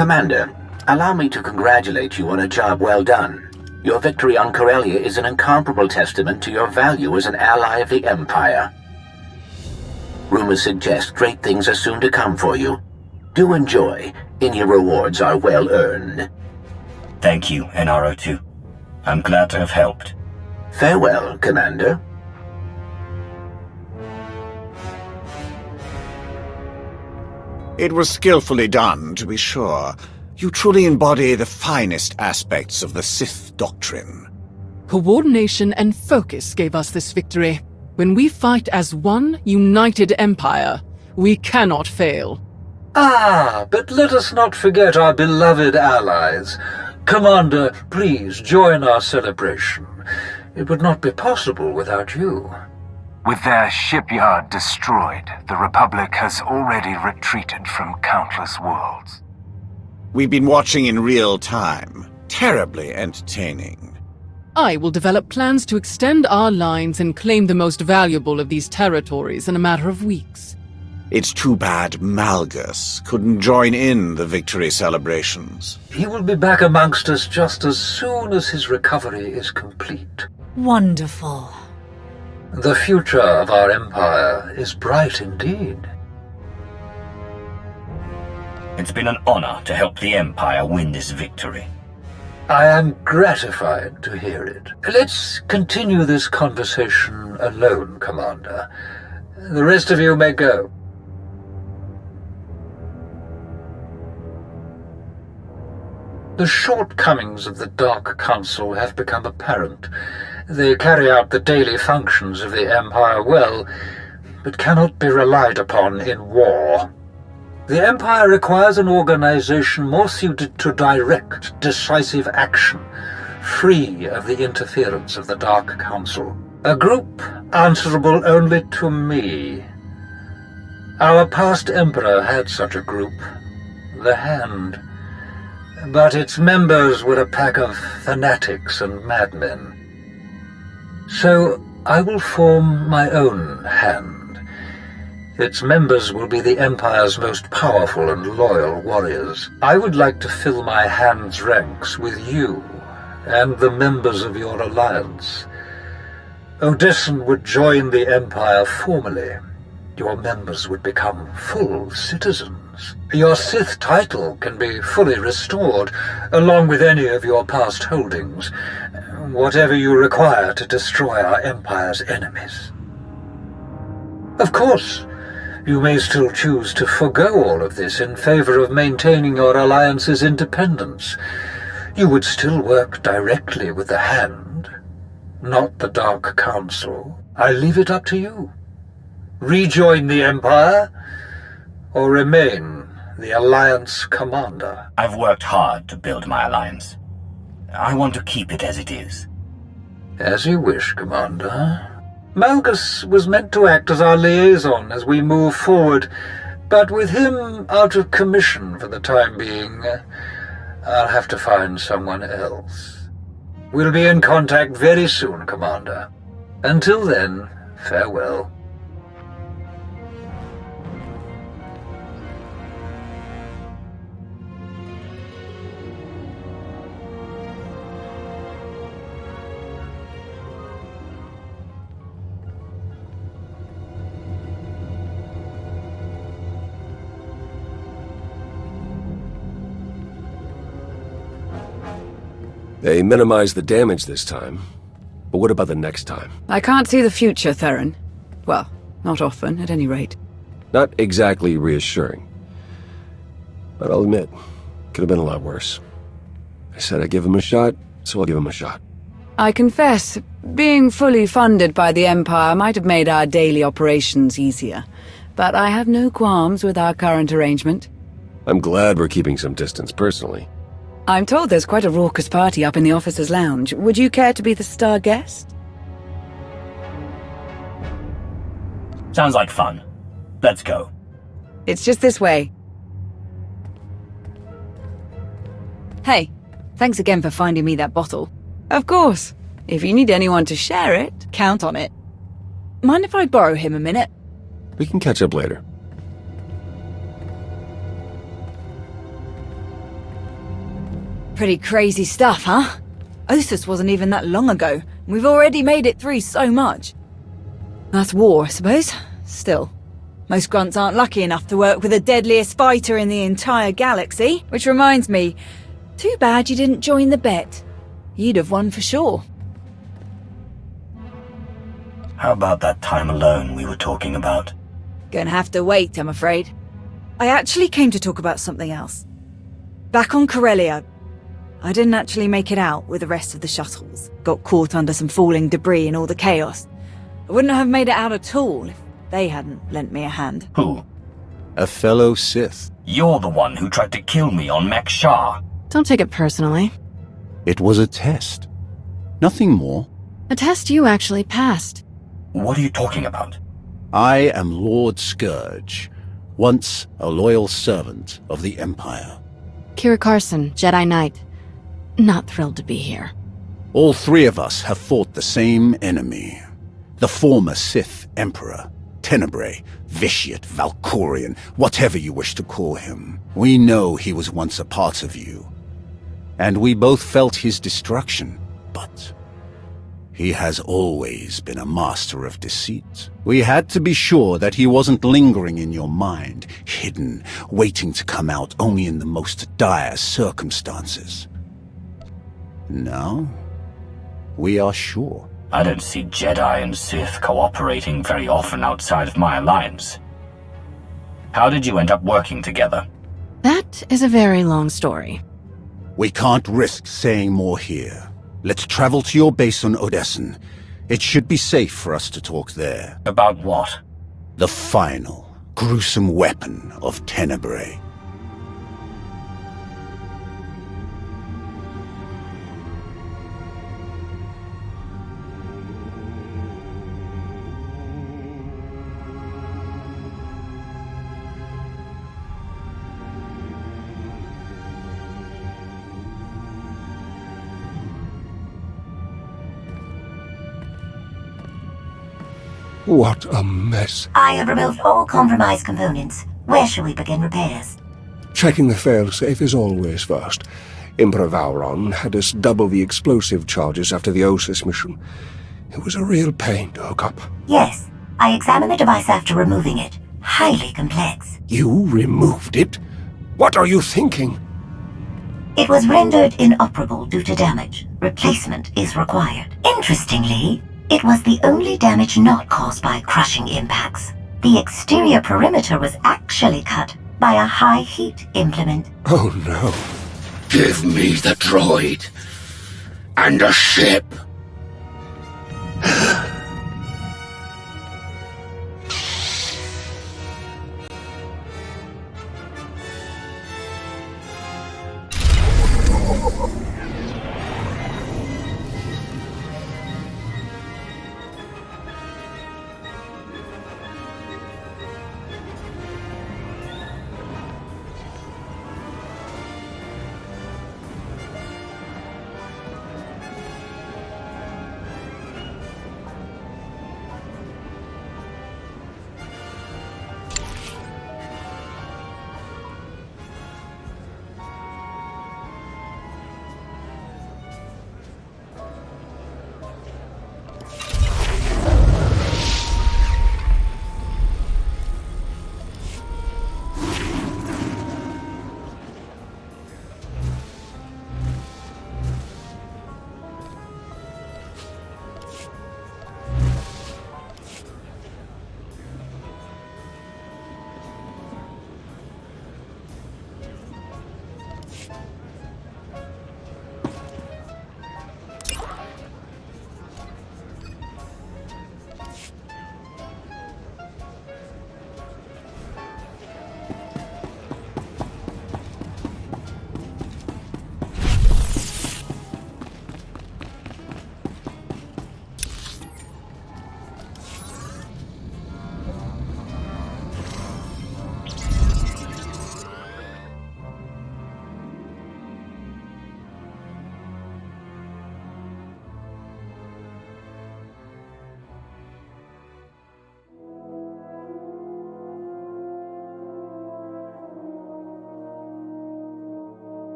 Commander, allow me to congratulate you on a job well done. Your victory on Corellia is an incomparable testament to your value as an ally of the Empire. Rumors suggest great things are soon to come for you. Do enjoy. Any rewards are well earned. Thank you, NRO2. I'm glad to have helped. Farewell, Commander. It was skillfully done, to be sure. You truly embody the finest aspects of the Sith doctrine. Coordination and focus gave us this victory. When we fight as one united empire, we cannot fail. Ah, but let us not forget our beloved allies. Commander, please join our celebration. It would not be possible without you. With their shipyard destroyed, the Republic has already retreated from countless worlds. We've been watching in real time. Terribly entertaining. I will develop plans to extend our lines and claim the most valuable of these territories in a matter of weeks. It's too bad Malgus couldn't join in the victory celebrations. He will be back amongst us just as soon as his recovery is complete. Wonderful. The future of our empire is bright indeed. It's been an honor to help the Empire win this victory. I am gratified to hear it. Let's continue this conversation alone, Commander. The rest of you may go. The shortcomings of the Dark Council have become apparent. They carry out the daily functions of the Empire well, but cannot be relied upon in war. The Empire requires an organization more suited to direct, decisive action, free of the interference of the Dark Council. A group answerable only to me. Our past Emperor had such a group, the Hand. But its members were a pack of fanatics and madmen. So I will form my own Hand. Its members will be the Empire's most powerful and loyal warriors. I would like to fill my Hand's ranks with you and the members of your alliance. Odessen would join the Empire formally. Your members would become full citizens. Your Sith title can be fully restored, along with any of your past holdings. Whatever you require to destroy our Empire's enemies. Of course, you may still choose to forgo all of this in favor of maintaining your alliance's independence. You would still work directly with the Hand, not the Dark Council. I leave it up to you. Rejoin the Empire, or remain the Alliance commander. I've worked hard to build my alliance. I want to keep it as it is. As you wish, Commander. Malgus was meant to act as our liaison as we move forward, but with him out of commission for the time being, I'll have to find someone else. We'll be in contact very soon, Commander. Until then, farewell. They minimized the damage this time. But what about the next time? I can't see the future, Theron. Well, not often, at any rate. Not exactly reassuring. But I'll admit, could have been a lot worse. I said I'd give him a shot, so I'll give him a shot. I confess, being fully funded by the Empire might have made our daily operations easier. But I have no qualms with our current arrangement. I'm glad we're keeping some distance personally. I'm told there's quite a raucous party up in the officers' lounge. Would you care to be the star guest? Sounds like fun. Let's go. It's just this way. Hey, thanks again for finding me that bottle. Of course. If you need anyone to share it, count on it. Mind if I borrow him a minute? We can catch up later. Pretty crazy stuff, huh? Osus wasn't even that long ago. We've already made it through so much. That's war, I suppose. Still, most grunts aren't lucky enough to work with the deadliest fighter in the entire galaxy. Which reminds me, too bad you didn't join the bet. You'd have won for sure. How about that time alone we were talking about? Gonna have to wait, I'm afraid. I actually came to talk about something else. Back on Corellia, I didn't actually make it out with the rest of the shuttles. Got caught under some falling debris and all the chaos. I wouldn't have made it out at all if they hadn't lent me a hand. Who? A fellow Sith. You're the one who tried to kill me on Mek Shah. Don't take it personally. It was a test. Nothing more. A test you actually passed. What are you talking about? I am Lord Scourge, once a loyal servant of the Empire. Kira Carson, Jedi Knight. Not thrilled to be here. All three of us have fought the same enemy. The former Sith Emperor, Tenebrae, Vitiate, Valkorian, whatever you wish to call him. We know he was once a part of you. And we both felt his destruction, but he has always been a master of deceit. We had to be sure that he wasn't lingering in your mind, hidden, waiting to come out only in the most dire circumstances. Now, we are sure. I don't see Jedi and Sith cooperating very often outside of my alliance. How did you end up working together? That is a very long story. We can't risk saying more here. Let's travel to your base on Odessen. It should be safe for us to talk there. About what? The final, gruesome weapon of Tenebrae. What a mess. I have removed all compromised components. Where shall we begin repairs? Checking the failsafe is always first. Emperor Vowron had us double the explosive charges after the Osus mission. It was a real pain to hook up. Yes, I examined the device after removing it. Highly complex. You removed it? What are you thinking? It was rendered inoperable due to damage. Replacement is required. Interestingly, it was the only damage not caused by crushing impacts. The exterior perimeter was actually cut by a high-heat implement. Oh no. Give me the droid. And a ship.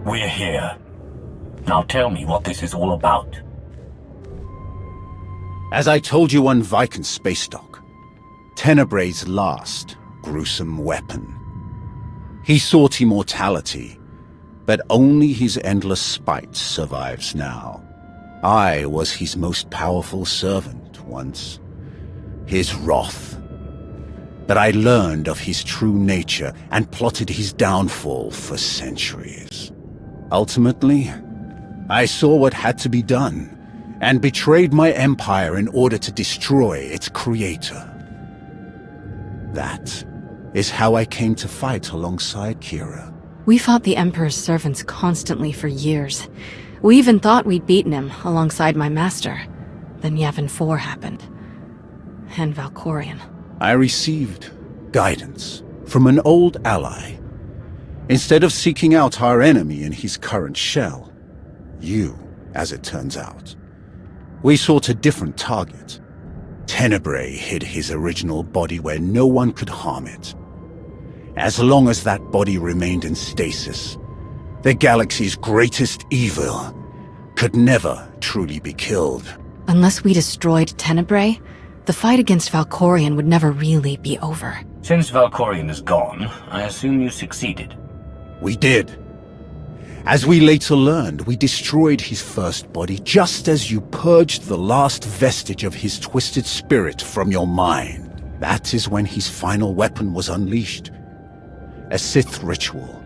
We're here. Now tell me what this is all about. As I told you on Viking space dock, Tenebray's last gruesome weapon. He sought immortality, but only his endless spite survives now. I was his most powerful servant once, his wrath. But I learned of his true nature and plotted his downfall for centuries. Ultimately, I saw what had to be done, and betrayed my empire in order to destroy its creator. That is how I came to fight alongside Kira. We fought the Emperor's servants constantly for years. We even thought we'd beaten him alongside my master. Then Yavin 4 happened. And Valkorion. I received guidance from an old ally. Instead of seeking out our enemy in his current shell, you, as it turns out, we sought a different target. Tenebray hid his original body where no one could harm it. As long as that body remained in stasis, the galaxy's greatest evil could never truly be killed. Unless we destroyed Tenebray, the fight against Valkorion would never really be over. Since Valkorion is gone, I assume you succeeded. We did. As we later learned, we destroyed his first body just as you purged the last vestige of his twisted spirit from your mind. That is when his final weapon was unleashed. A Sith ritual,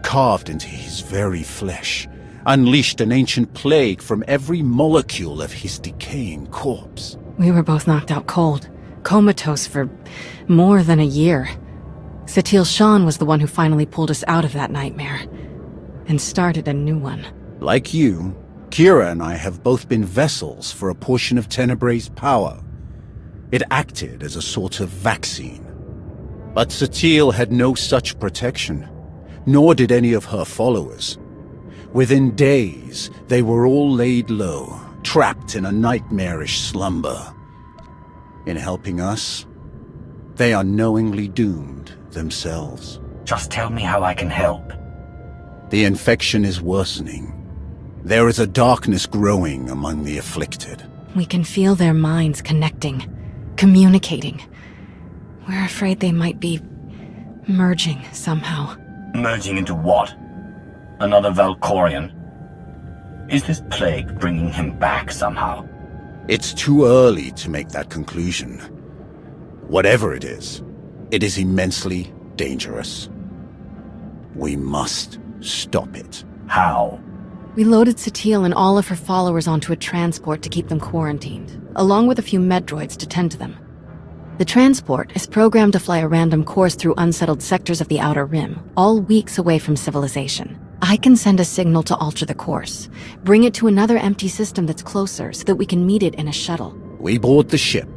carved into his very flesh, unleashed an ancient plague from every molecule of his decaying corpse. We were both knocked out cold, comatose for more than a year. Satil Shan was the one who finally pulled us out of that nightmare. And started a new one. Like you, Kira and I have both been vessels for a portion of Tenebray's power. It acted as a sort of vaccine. But Satil had no such protection, nor did any of her followers. Within days, they were all laid low, trapped in a nightmarish slumber. In helping us, they are knowingly doomed themselves. Just tell me how I can help. The infection is worsening. There is a darkness growing among the afflicted. We can feel their minds connecting, communicating. We're afraid they might be merging somehow. Merging into what? Another Valkorian? Is this plague bringing him back somehow? It's too early to make that conclusion. Whatever it is immensely dangerous. We must stop it. How? We loaded Satil and all of her followers onto a transport to keep them quarantined, along with a few medroids to tend to them. The transport is programmed to fly a random course through unsettled sectors of the Outer Rim, all weeks away from civilization. I can send a signal to alter the course, bring it to another empty system that's closer so that we can meet it in a shuttle. We board the ship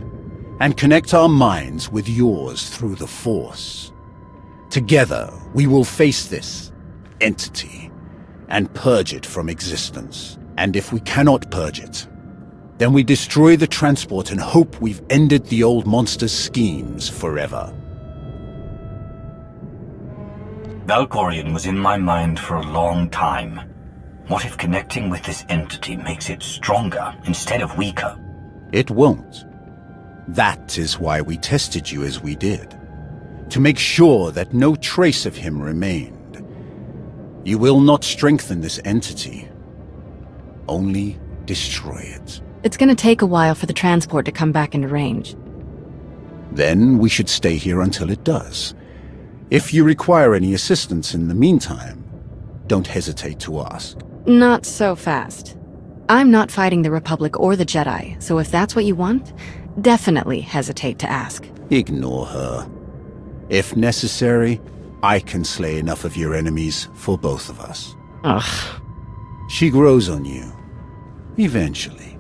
and connect our minds with yours through the Force. Together, we will face this entity and purge it from existence. And if we cannot purge it, then we destroy the transport and hope we've ended the old monster's schemes forever. Valkorian was in my mind for a long time. What if connecting with this entity makes it stronger instead of weaker? It won't. That is why we tested you as we did. To make sure that no trace of him remained. You will not strengthen this entity. Only destroy it. It's gonna take a while for the transport to come back into range. Then we should stay here until it does. If you require any assistance in the meantime, don't hesitate to ask. Not so fast. I'm not fighting the Republic or the Jedi, so if that's what you want, definitely hesitate to ask. Ignore her. If necessary, I can slay enough of your enemies for both of us. Ugh. She grows on you. Eventually.